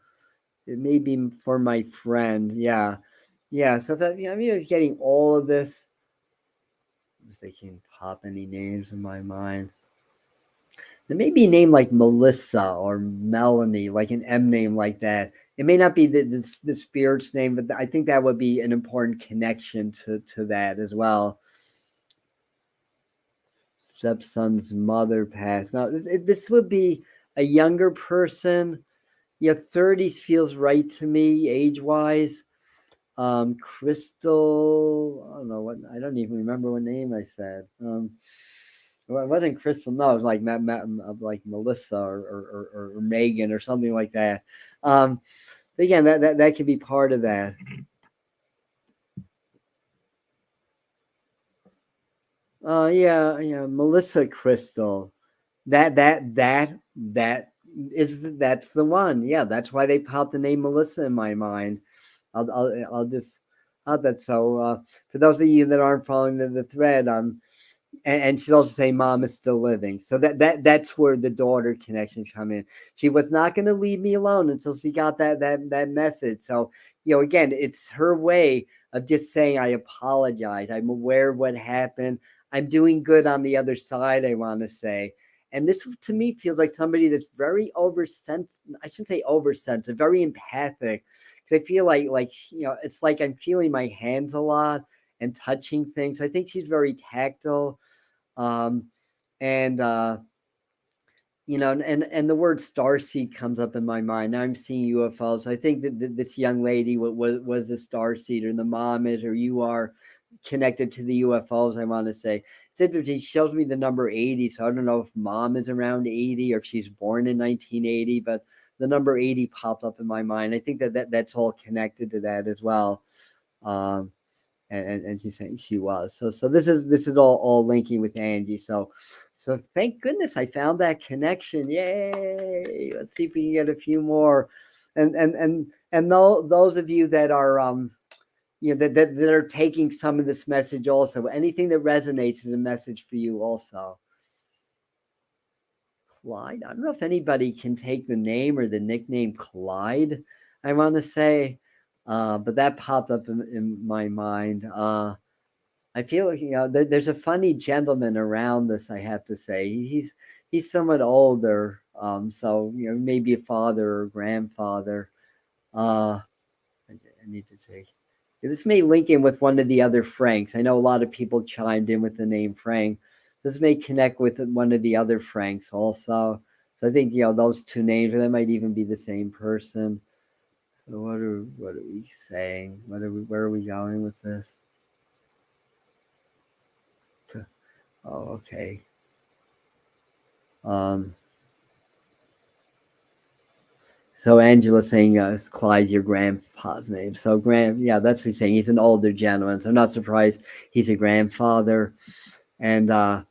it may be for my friend. Yeah. So if I'm getting all of this, if they can pop any names in my mind. There may be a name like Melissa or Melanie, like an M name like that. It may not be the spirit's name, but I think that would be an important connection to that as well. Stepson's mother passed. Now, this would be a younger person. 30s feels right to me, age-wise. Crystal, I don't know what, I don't even remember what name I said. Well, it wasn't Crystal. No, it was like like Melissa or Megan or something like that. But again, that could be part of that. Yeah, Melissa Crystal. That's the one. Yeah, that's why they popped the name Melissa in my mind. I'll just add that. So for those of you that aren't following the thread, and she's also saying mom is still living. So that's where the daughter connection come in. She was not going to leave me alone until she got that message. So, again, it's her way of just saying, I apologize. I'm aware of what happened. I'm doing good on the other side, I want to say. And this to me feels like somebody that's very oversensitive. I shouldn't say oversensitive, very empathic. Because I feel like it's like I'm feeling my hands a lot and touching things. I think she's very tactile. And and the word starseed comes up in my mind. Now I'm seeing UFOs. I think that this young lady was a starseeder, and the mom is, or you are connected to the UFOs, I want to say. It's interesting. She shows me the number 80, so I don't know if mom is around 80 or if she's born in 1980, but the number 80 popped up in my mind. I think that's all connected to that as well. Um, and she's saying she was. So this is all linking with Angie. So thank goodness I found that connection. Yay! Let's see if we can get a few more. And those of you that are that are taking some of this message also, anything that resonates is a message for you also. Clyde. I don't know if anybody can take the name or the nickname Clyde, I want to say. But that popped up in my mind. I feel like there's a funny gentleman around this. I have to say he's somewhat older, so maybe a father or grandfather. I need to take. This may link in with one of the other Franks. I know a lot of people chimed in with the name Frank. This may connect with one of the other Franks also. So I think those two names, or that might even be the same person. So what are we saying? Where are we going with this? Oh, okay. So Angela's saying, is Clyde your grandpa's name? So that's what he's saying. He's an older gentleman. So I'm not surprised he's a grandfather. And I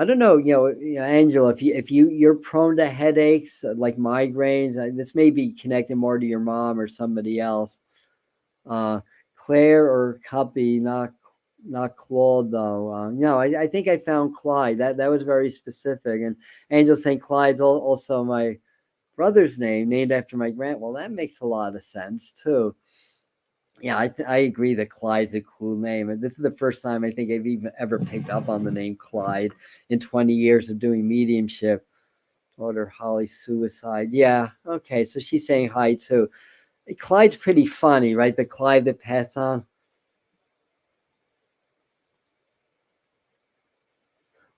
don't know, Angela, if you're prone to headaches like migraines, this may be connected more to your mom or somebody else. Claire or Cuppy, not Claude though. No, I think I found Clyde. That was very specific. And Angel saying Clyde's also my brother's name, named after my grand. Well, that makes a lot of sense too. Yeah, I agree that Clyde's a cool name. And this is the first time I think I've even ever picked up on the name Clyde in 20 years of doing mediumship. Daughter Holly suicide. Yeah, okay. So she's saying hi too. Clyde's pretty funny, right? The Clyde that passed on.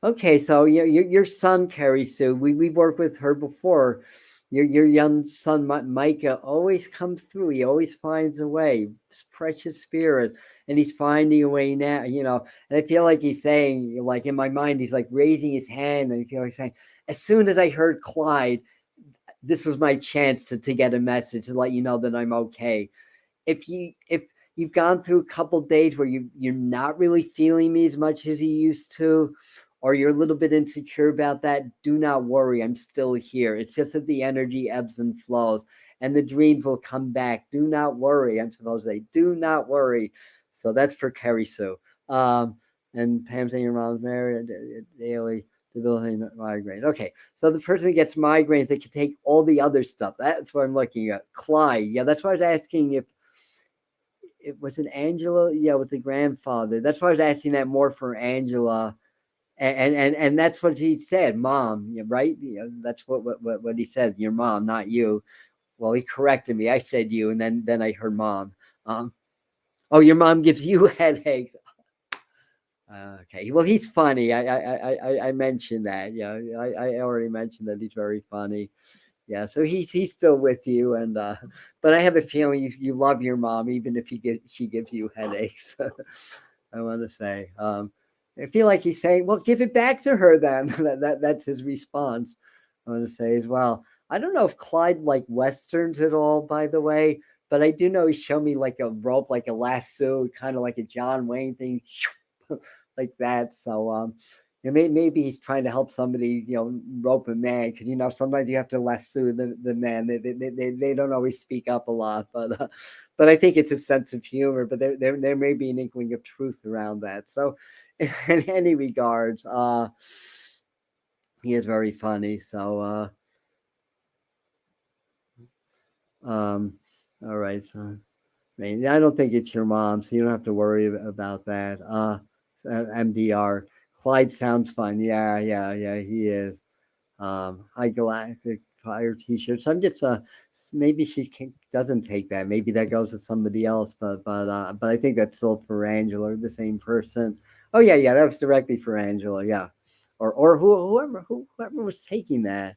Okay, so your son, Carrie Sue, we've worked with her before. Your young son, Micah, always comes through. He always finds a way. Precious spirit, and he's finding a way now. And I feel like he's saying, like in my mind, he's like raising his hand, and I feel like saying, as soon as I heard Clyde, this was my chance to get a message to let you know that I'm okay. If you've gone through a couple days where you're not really feeling me as much as you used to, or you're a little bit insecure about that, do not worry. I'm still here. It's just that the energy ebbs and flows, and the dreams will come back. Do not worry. I'm supposed to say, do not worry. So that's for Carrie Sue. And Pam saying your mom's married daily. Debilitating migraine. Okay, so the person who gets migraines, they can take all the other stuff. That's what I'm looking at. Clyde. Yeah, that's why I was asking if it was an Angela. Yeah, with the grandfather. That's why I was asking that more for Angela. And that's what he said, mom, right? That's what he said, your mom, not you. Well, he corrected me. I said you, and then I heard mom. Oh, your mom gives you a headache. Okay, well, he's funny. I mentioned that. Yeah, I already mentioned that he's very funny. Yeah, so he's still with you, and but I have a feeling you love your mom, even if she gives you headaches. I want to say. I feel like he's saying, "Well, give it back to her." Then that's his response. I want to say as well. I don't know if Clyde like westerns at all, by the way, but I do know he showed me like a rope, like a lasso, kind of like a John Wayne thing, like that. So maybe he's trying to help somebody, rope a man, because sometimes you have to lasso the man. They don't always speak up a lot, but I think it's a sense of humor. But there may be an inkling of truth around that. So, in any regards, he is very funny. So, all right. So, I don't think it's your mom, so you don't have to worry about that. MDR. Clyde sounds fun. Yeah, he is. High Galactic Fire T-shirts. I'm just maybe doesn't take that. Maybe that goes to somebody else. But I think that's still for Angela, the same person. Oh yeah, that was directly for Angela. Yeah, or whoever was taking that.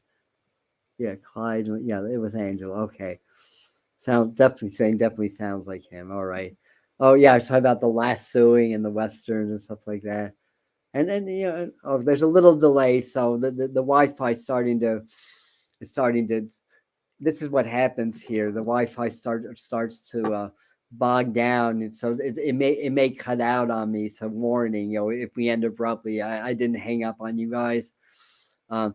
Yeah, Clyde. Yeah, it was Angela. Okay, definitely sounds like him. All right. Oh yeah, I was talking about the lassoing and the westerns and stuff like that. And then there's a little delay, so the Wi-Fi is starting to this is what happens here. The Wi-Fi starts to bog down, and so it may cut out on me. So warning, if we end abruptly, I didn't hang up on you guys. So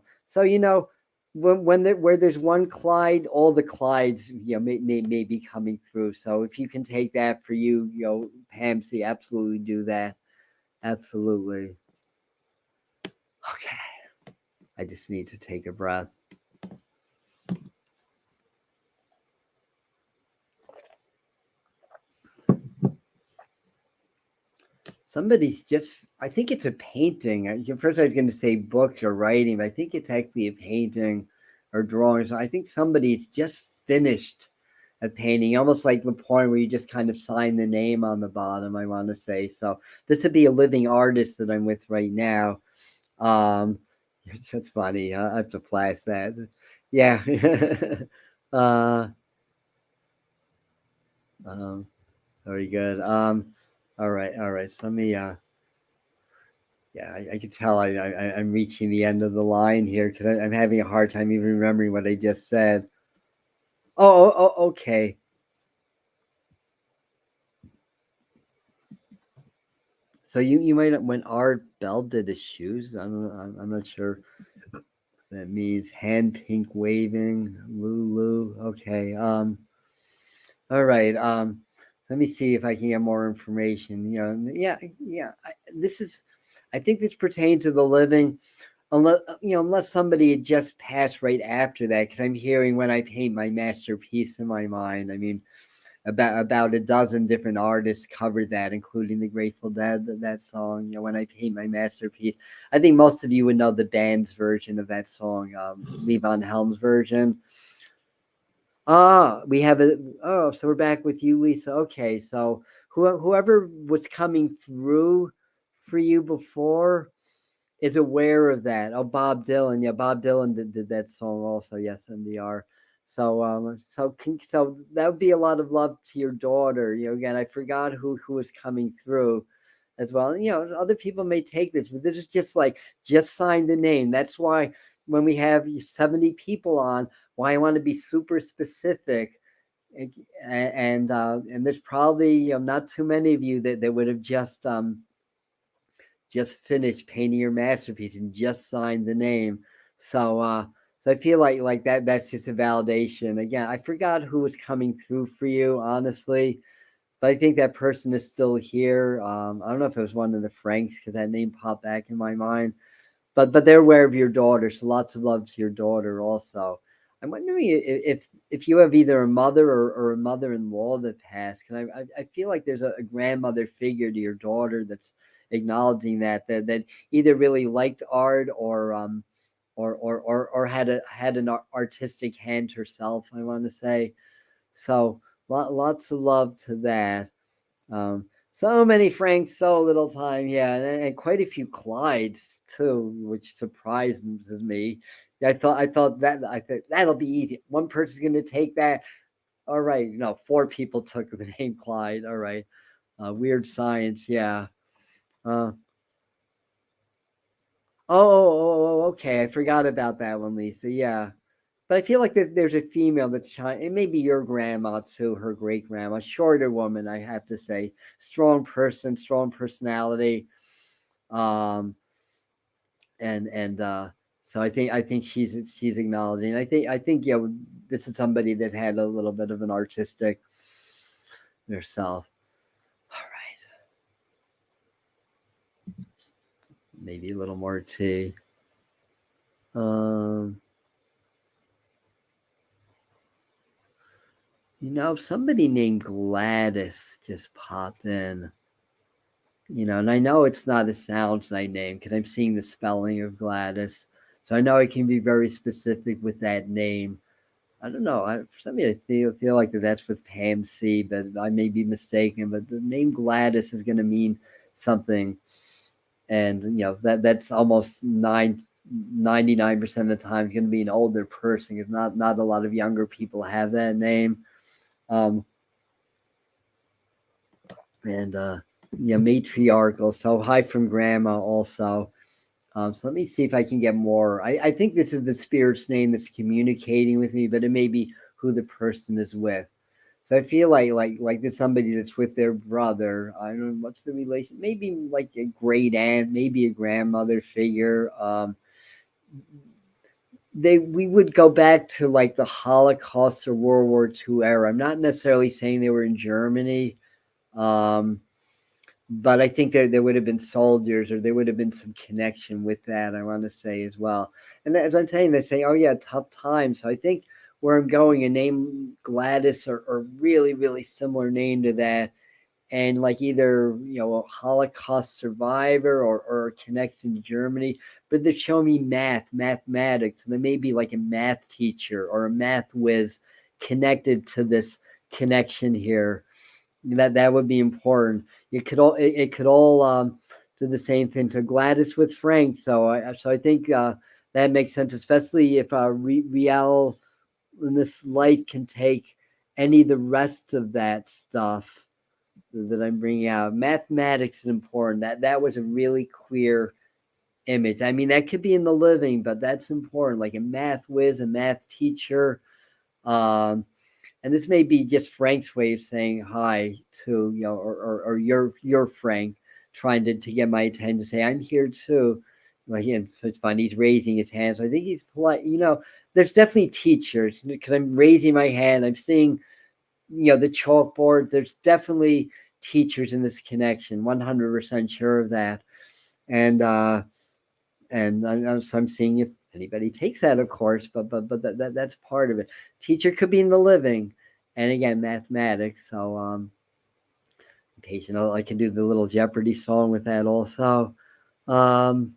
where there's one Clyde, all the Clydes may be coming through. So if you can take that for you, Pamsy, absolutely do that. Absolutely. Okay. I just need to take a breath. Somebody's just, I think it's a painting. First I was going to say book or writing, but I think it's actually a painting or drawing. So I think somebody's just finished a painting, almost like the point where you just kind of sign the name on the bottom, I want to say. So this would be a living artist that I'm with right now. That's funny. I have to flash that. Yeah. Very good. All right. So let me. Yeah, I can tell I'm reaching the end of the line here because I'm having a hard time even remembering what I just said. Oh, okay. So you might have, when Art Bell did his shoes. I'm not sure what that means. Hand pink waving, Lulu. Okay. All right. Let me see if I can get more information. Yeah. This is. I think this pertains to the living, unless somebody had just passed right after that. Because I'm hearing when I paint my masterpiece in my mind. I mean, about a dozen different artists covered that, including the Grateful Dead. That song, when I paint my masterpiece. I think most of you would know the band's version of that song, Levon Helm's version. We have it. Oh, so we're back with you, Lisa. Okay, so whoever was coming through for you before is aware of that. Oh, Bob Dylan. Yeah, Bob Dylan did that song also. Yes, MDR. So that would be a lot of love to your daughter. Again, I forgot who was coming through as well. Other people may take this, but this is just sign the name. That's why when we have 70 people on, why I want to be super specific. And there's probably not too many of you that would have just finished painting your masterpiece and just signed the name. So I feel like that's just a validation. Again, I forgot who was coming through for you, honestly, but I think that person is still here. I don't know if it was one of the Franks because that name popped back in my mind. But they're aware of your daughter, so lots of love to your daughter also. I'm wondering if you have either a mother or a mother-in-law that passed. Because I feel like there's a grandmother figure to your daughter that's acknowledging that either really liked art or had an artistic hand herself, I want to say. So lots of love to that. So many Franks, so little time. Yeah, and quite a few Clydes too, which surprises me. I thought that'll be easy. One person's going to take that. All right, 4 people took the name Clyde. All right, weird science. Yeah. Uh, okay. I forgot about that one, Lisa. Yeah. But I feel like there's a female that's trying. It may be your grandma too, her great grandma, shorter woman, I have to say, strong person, strong personality, um, and so I think she's acknowledging. I think this is somebody that had a little bit of an artistic herself. All right, maybe a little more tea. Um, somebody named Gladys just popped in. And I know it's not a sounds night name because I'm seeing the spelling of Gladys. So I know I can be very specific with that name. I don't know. For some reason, I feel like that's with Pam C, but I may be mistaken. But the name Gladys is going to mean something. And, that's almost 99% of the time going to be an older person because not a lot of younger people have that name. And, matriarchal. So hi from grandma also. So let me see if I can get more. I think this is the spirit's name that's communicating with me, but it may be who the person is with. So I feel like there's somebody that's with their brother. I don't know what's the relation. Maybe like a great aunt, maybe a grandmother figure. We would go back to like the Holocaust or World War II era. I'm not necessarily saying they were in Germany, um, but I think there would have been soldiers, or there would have been some connection with that. I want to say as well. And as I'm saying, they say, "Oh yeah, tough times." So I think where I'm going, a name Gladys or really really similar name to that, and like either a Holocaust survivor or a connection to Germany, but they're showing me mathematics, and there may be like a math teacher or a math whiz connected to this connection here. That would be important. It could all do the same thing to Gladys with Frank. So I think that makes sense, especially if Real in this life can take any of the rest of that stuff that I'm bringing out. Mathematics is important. That was a really clear image. I mean, that could be in the living, but that's important. Like a math whiz, a math teacher. Um, and this may be just Frank's way of saying hi to or your Frank trying to get my attention, to say I'm here too. Like, it's funny, he's raising his hand, so I think he's polite. There's definitely teachers, because I'm raising my hand. I'm seeing the chalkboards. There's definitely teachers in this connection. 100% sure of that. And I'm seeing if anybody takes that, of course, but that's part of it. Teacher could be in the living, and again, mathematics. So patient. I can do the little Jeopardy song with that also. Um,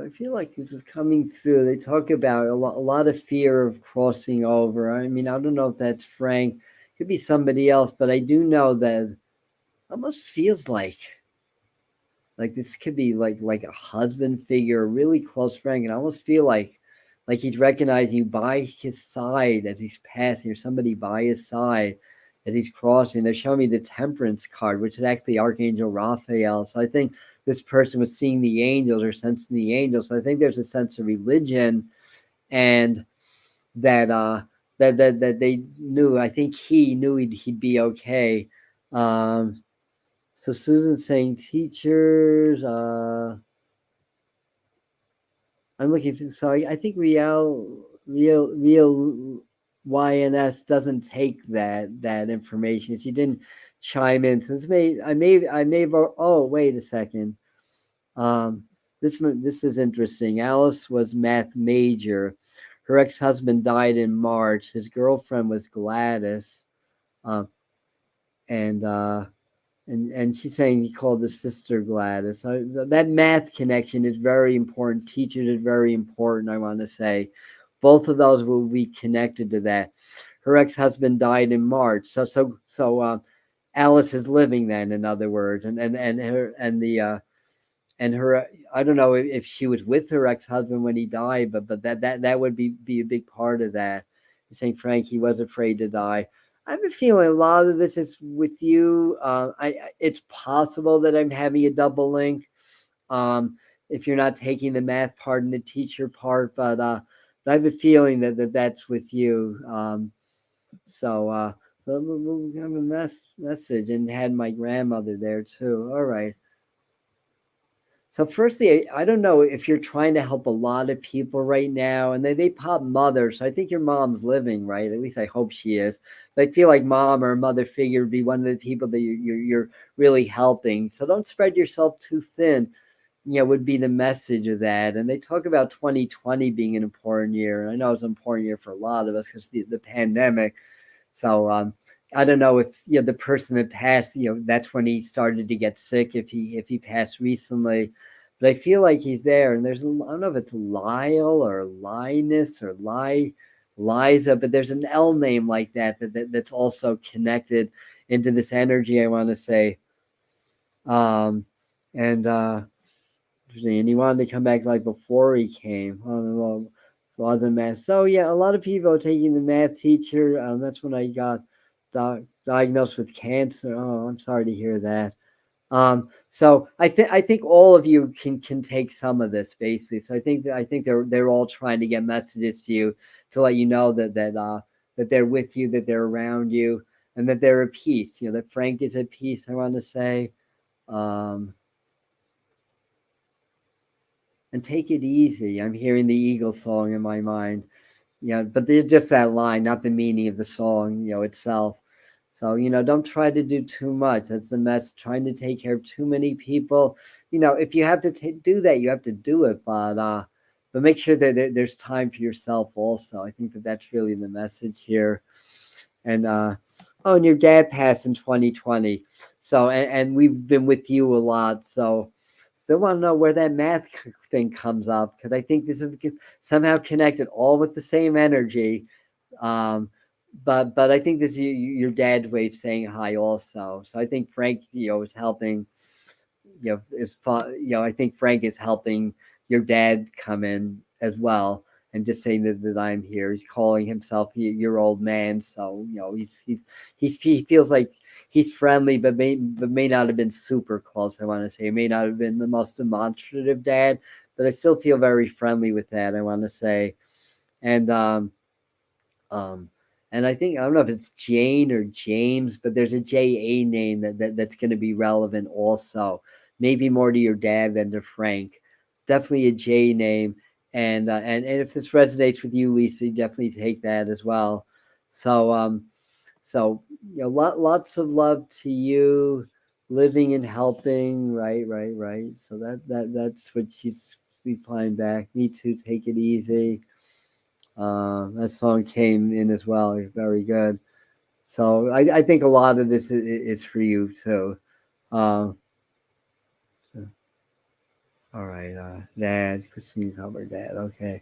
I feel like it's just coming through. They talk about a lot of fear of crossing over. I mean, I don't know if that's Frank. It could be somebody else, but I do know that almost feels like this could be like a husband figure, a really close friend, and I almost feel like he's recognizing you by his side as he's passing, or somebody by his side as he's crossing. They're showing me the Temperance card, which is actually Archangel Raphael. So I think this person was seeing the angels or sensing the angels. So I think there's a sense of religion, and that they knew. I think he knew he'd be okay. Um, so Susan's saying teachers. I'm looking for. So I think real YNS doesn't take that information. She didn't chime in. So I may have. Oh, wait a second. Um, this is interesting. Alice was math major. Her ex-husband died in March. His girlfriend was Gladys, uh, and and she's saying he called his sister Gladys. So that math connection is very important. Teachers is very important. I want to say, both of those will be connected to that. Her ex-husband died in March, so Alice is living then. In other words, and her, I don't know if she was with her ex-husband when he died, but that would be a big part of that. You're saying Frank, he was afraid to die. I have a feeling a lot of this is with you. It's possible that I'm having a double link. If you're not taking the math part and the teacher part, but I have a feeling that's with you. So we'll have a message, and had my grandmother there too. All right. So firstly, I don't know if you're trying to help a lot of people right now, and they pop mother. So I think your mom's living, right? At least I hope she is. But I feel like mom or mother figure would be one of the people that you're really helping. So don't spread yourself too thin. Would be the message of that. And they talk about 2020 being an important year. I know it's an important year for a lot of us because the pandemic. So I don't know if the person that passed, that's when he started to get sick. If he passed recently, but I feel like he's there. And there's, I don't know if it's Lyle or Linus or Liza, but there's an L name like that's also connected into this energy. I want to say, um, and he wanted to come back like before he came. The math. So yeah, a lot of people are taking the math teacher. That's when I got diagnosed with cancer. Oh, I'm sorry to hear that. So I think all of you can take some of this basically. So I think they're all trying to get messages to you to let you know that they're with you, that they're around you, and that they're at peace. That Frank is at peace. I want to say, um, and take it easy. I'm hearing the Eagle song in my mind. But they're just that line, not the meaning of the song, itself. So, don't try to do too much. That's the mess. Trying to take care of too many people. If you have to do that, you have to do it. But make sure that there's time for yourself also. I think that that's really the message here. And and your dad passed in 2020. So, and we've been with you a lot. So, still want to know where that math thing comes up, because I think this is somehow connected all with the same energy. Um, but I think this is your dad's way of saying hi also. So I think Frank, is helping. Is fun. I think Frank is helping your dad come in as well, and just saying that I'm here. He's calling himself your old man. So he feels like he's friendly, but may not have been super close. I want to say he may not have been the most demonstrative dad, but I still feel very friendly with that. I want to say, and um, and I don't know if it's Jane or James, but there's a JA name that's going to be relevant also. Maybe more to your dad than to Frank. Definitely a J name, and if this resonates with you, Lisa, you definitely take that as well. So lots of love to you, living and helping. Right. So that's what she's replying back. Me too. Take it easy. That song came in as well. Very good. So I think a lot of this is for you too. Uh, all right, Dad, Christine covered that. Okay.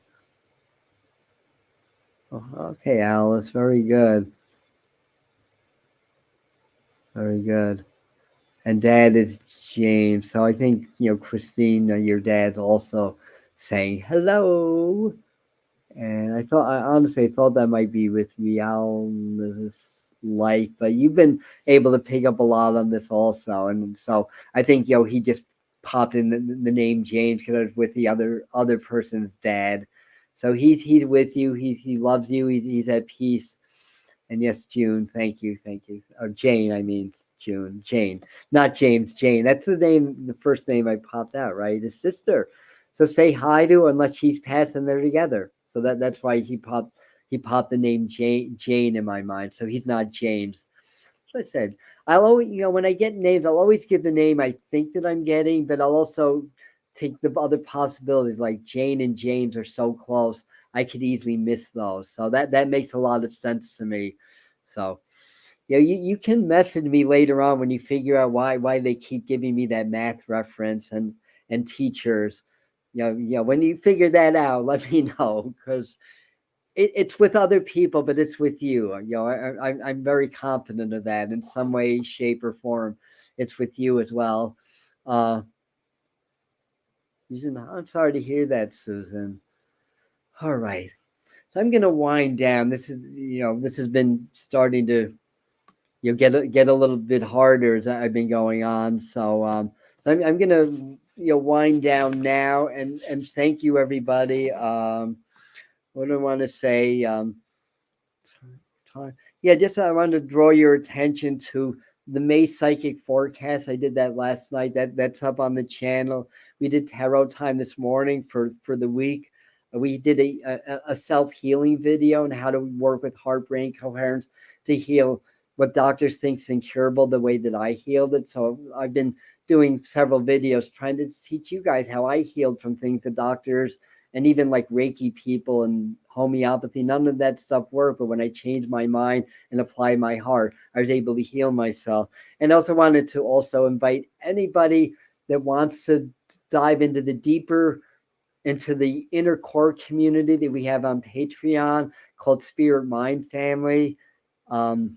Oh, okay, Alice. Very good. Very good. And Dad is James. So I think Christine, your dad's also saying hello. And I honestly thought that might be with Real's life, but you've been able to pick up a lot on this also. And so I think, he just popped in the name James because I was with the other person's dad. So he's with you. He loves you. He's at peace. And yes, June, thank you. Or Jane, I mean Jane, not James, Jane. That's the first name I popped out, right? His sister. So say hi to her unless she's passed and they're together. So that's why he popped the name Jane in my mind. So he's not James. So I said, I'll always, when I get names, I'll always give the name I think that I'm getting, but I'll also take the other possibilities, like Jane and James are so close. I could easily miss those. So that makes a lot of sense to me. So you can message me later on when you figure out why they keep giving me that math reference and teachers. When you figure that out, let me know, because it's with other people, but it's with you. I'm very confident of that in some way, shape, or form. It's with you as well. Uh, I'm sorry to hear that, Susan. All right. So I'm going to wind down. This has been starting to get a little bit harder as I've been going on. So I'm going to wind down now and thank you, everybody. What do I want to say? Yeah, just I wanted to draw your attention to the May psychic forecast. I did that last night. That's up on the channel. We did tarot time this morning for the week. We did a self healing video on how to work with heart brain coherence to heal what doctors think is incurable, the way that I healed it. So I've been doing several videos trying to teach you guys how I healed from things that doctors and even like Reiki people and homeopathy, none of that stuff worked. But when I changed my mind and applied my heart, I was able to heal myself. And I also wanted to also invite anybody that wants to dive into the inner core community that we have on Patreon called Spirit Mind Family. And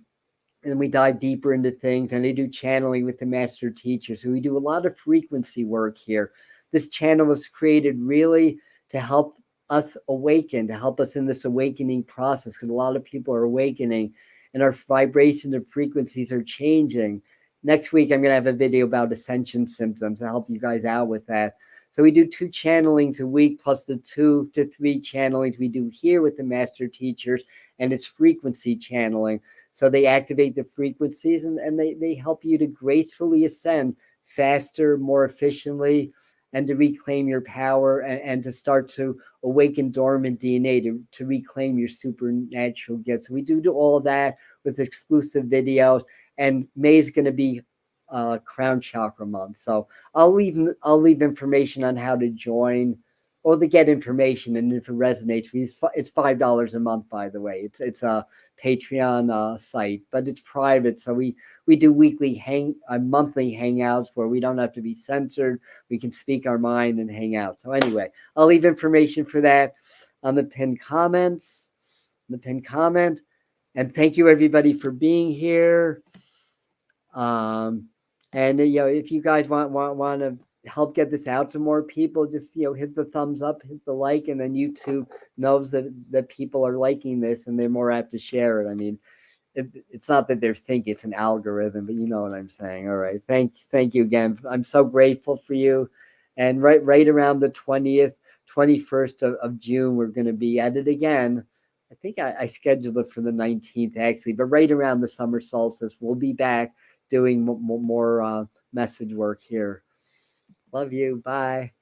we dive deeper into things, and I do channeling with the master teacher. So we do a lot of frequency work here. This channel was created really to help us awaken, to help us in this awakening process, because a lot of people are awakening and our vibration and frequencies are changing. next week I'm going to have a video about ascension symptoms to help you guys out with that. So we do 2 channelings a week plus the 2 to 3 channelings we do here with the master teachers, and it's frequency channeling. So they activate the frequencies and they help you to gracefully ascend faster, more efficiently, and to reclaim your power and to start to awaken dormant DNA to reclaim your supernatural gifts. We do all of that with exclusive videos, and May is going to be crown chakra month. So I'll leave information on how to join or to get information, and if it resonates, it's $5 a month. By the way, it's a Patreon site, but it's private. So we do monthly hangouts where we don't have to be censored. We can speak our mind and hang out. So anyway, I'll leave information for that on the pinned comments. The pinned comment, and thank you everybody for being here. And if you guys want to help get this out to more people, just hit the thumbs up, hit the like, and then YouTube knows that people are liking this and they're more apt to share it. I mean, it's not that they're thinking it's an algorithm, but you know what I'm saying. All right, thank you again. I'm so grateful for you. And right around the 20th, 21st of June, we're going to be at it again. I think I scheduled it for the 19th actually, but right around the summer solstice, we'll be back doing more message work here. Love you. Bye.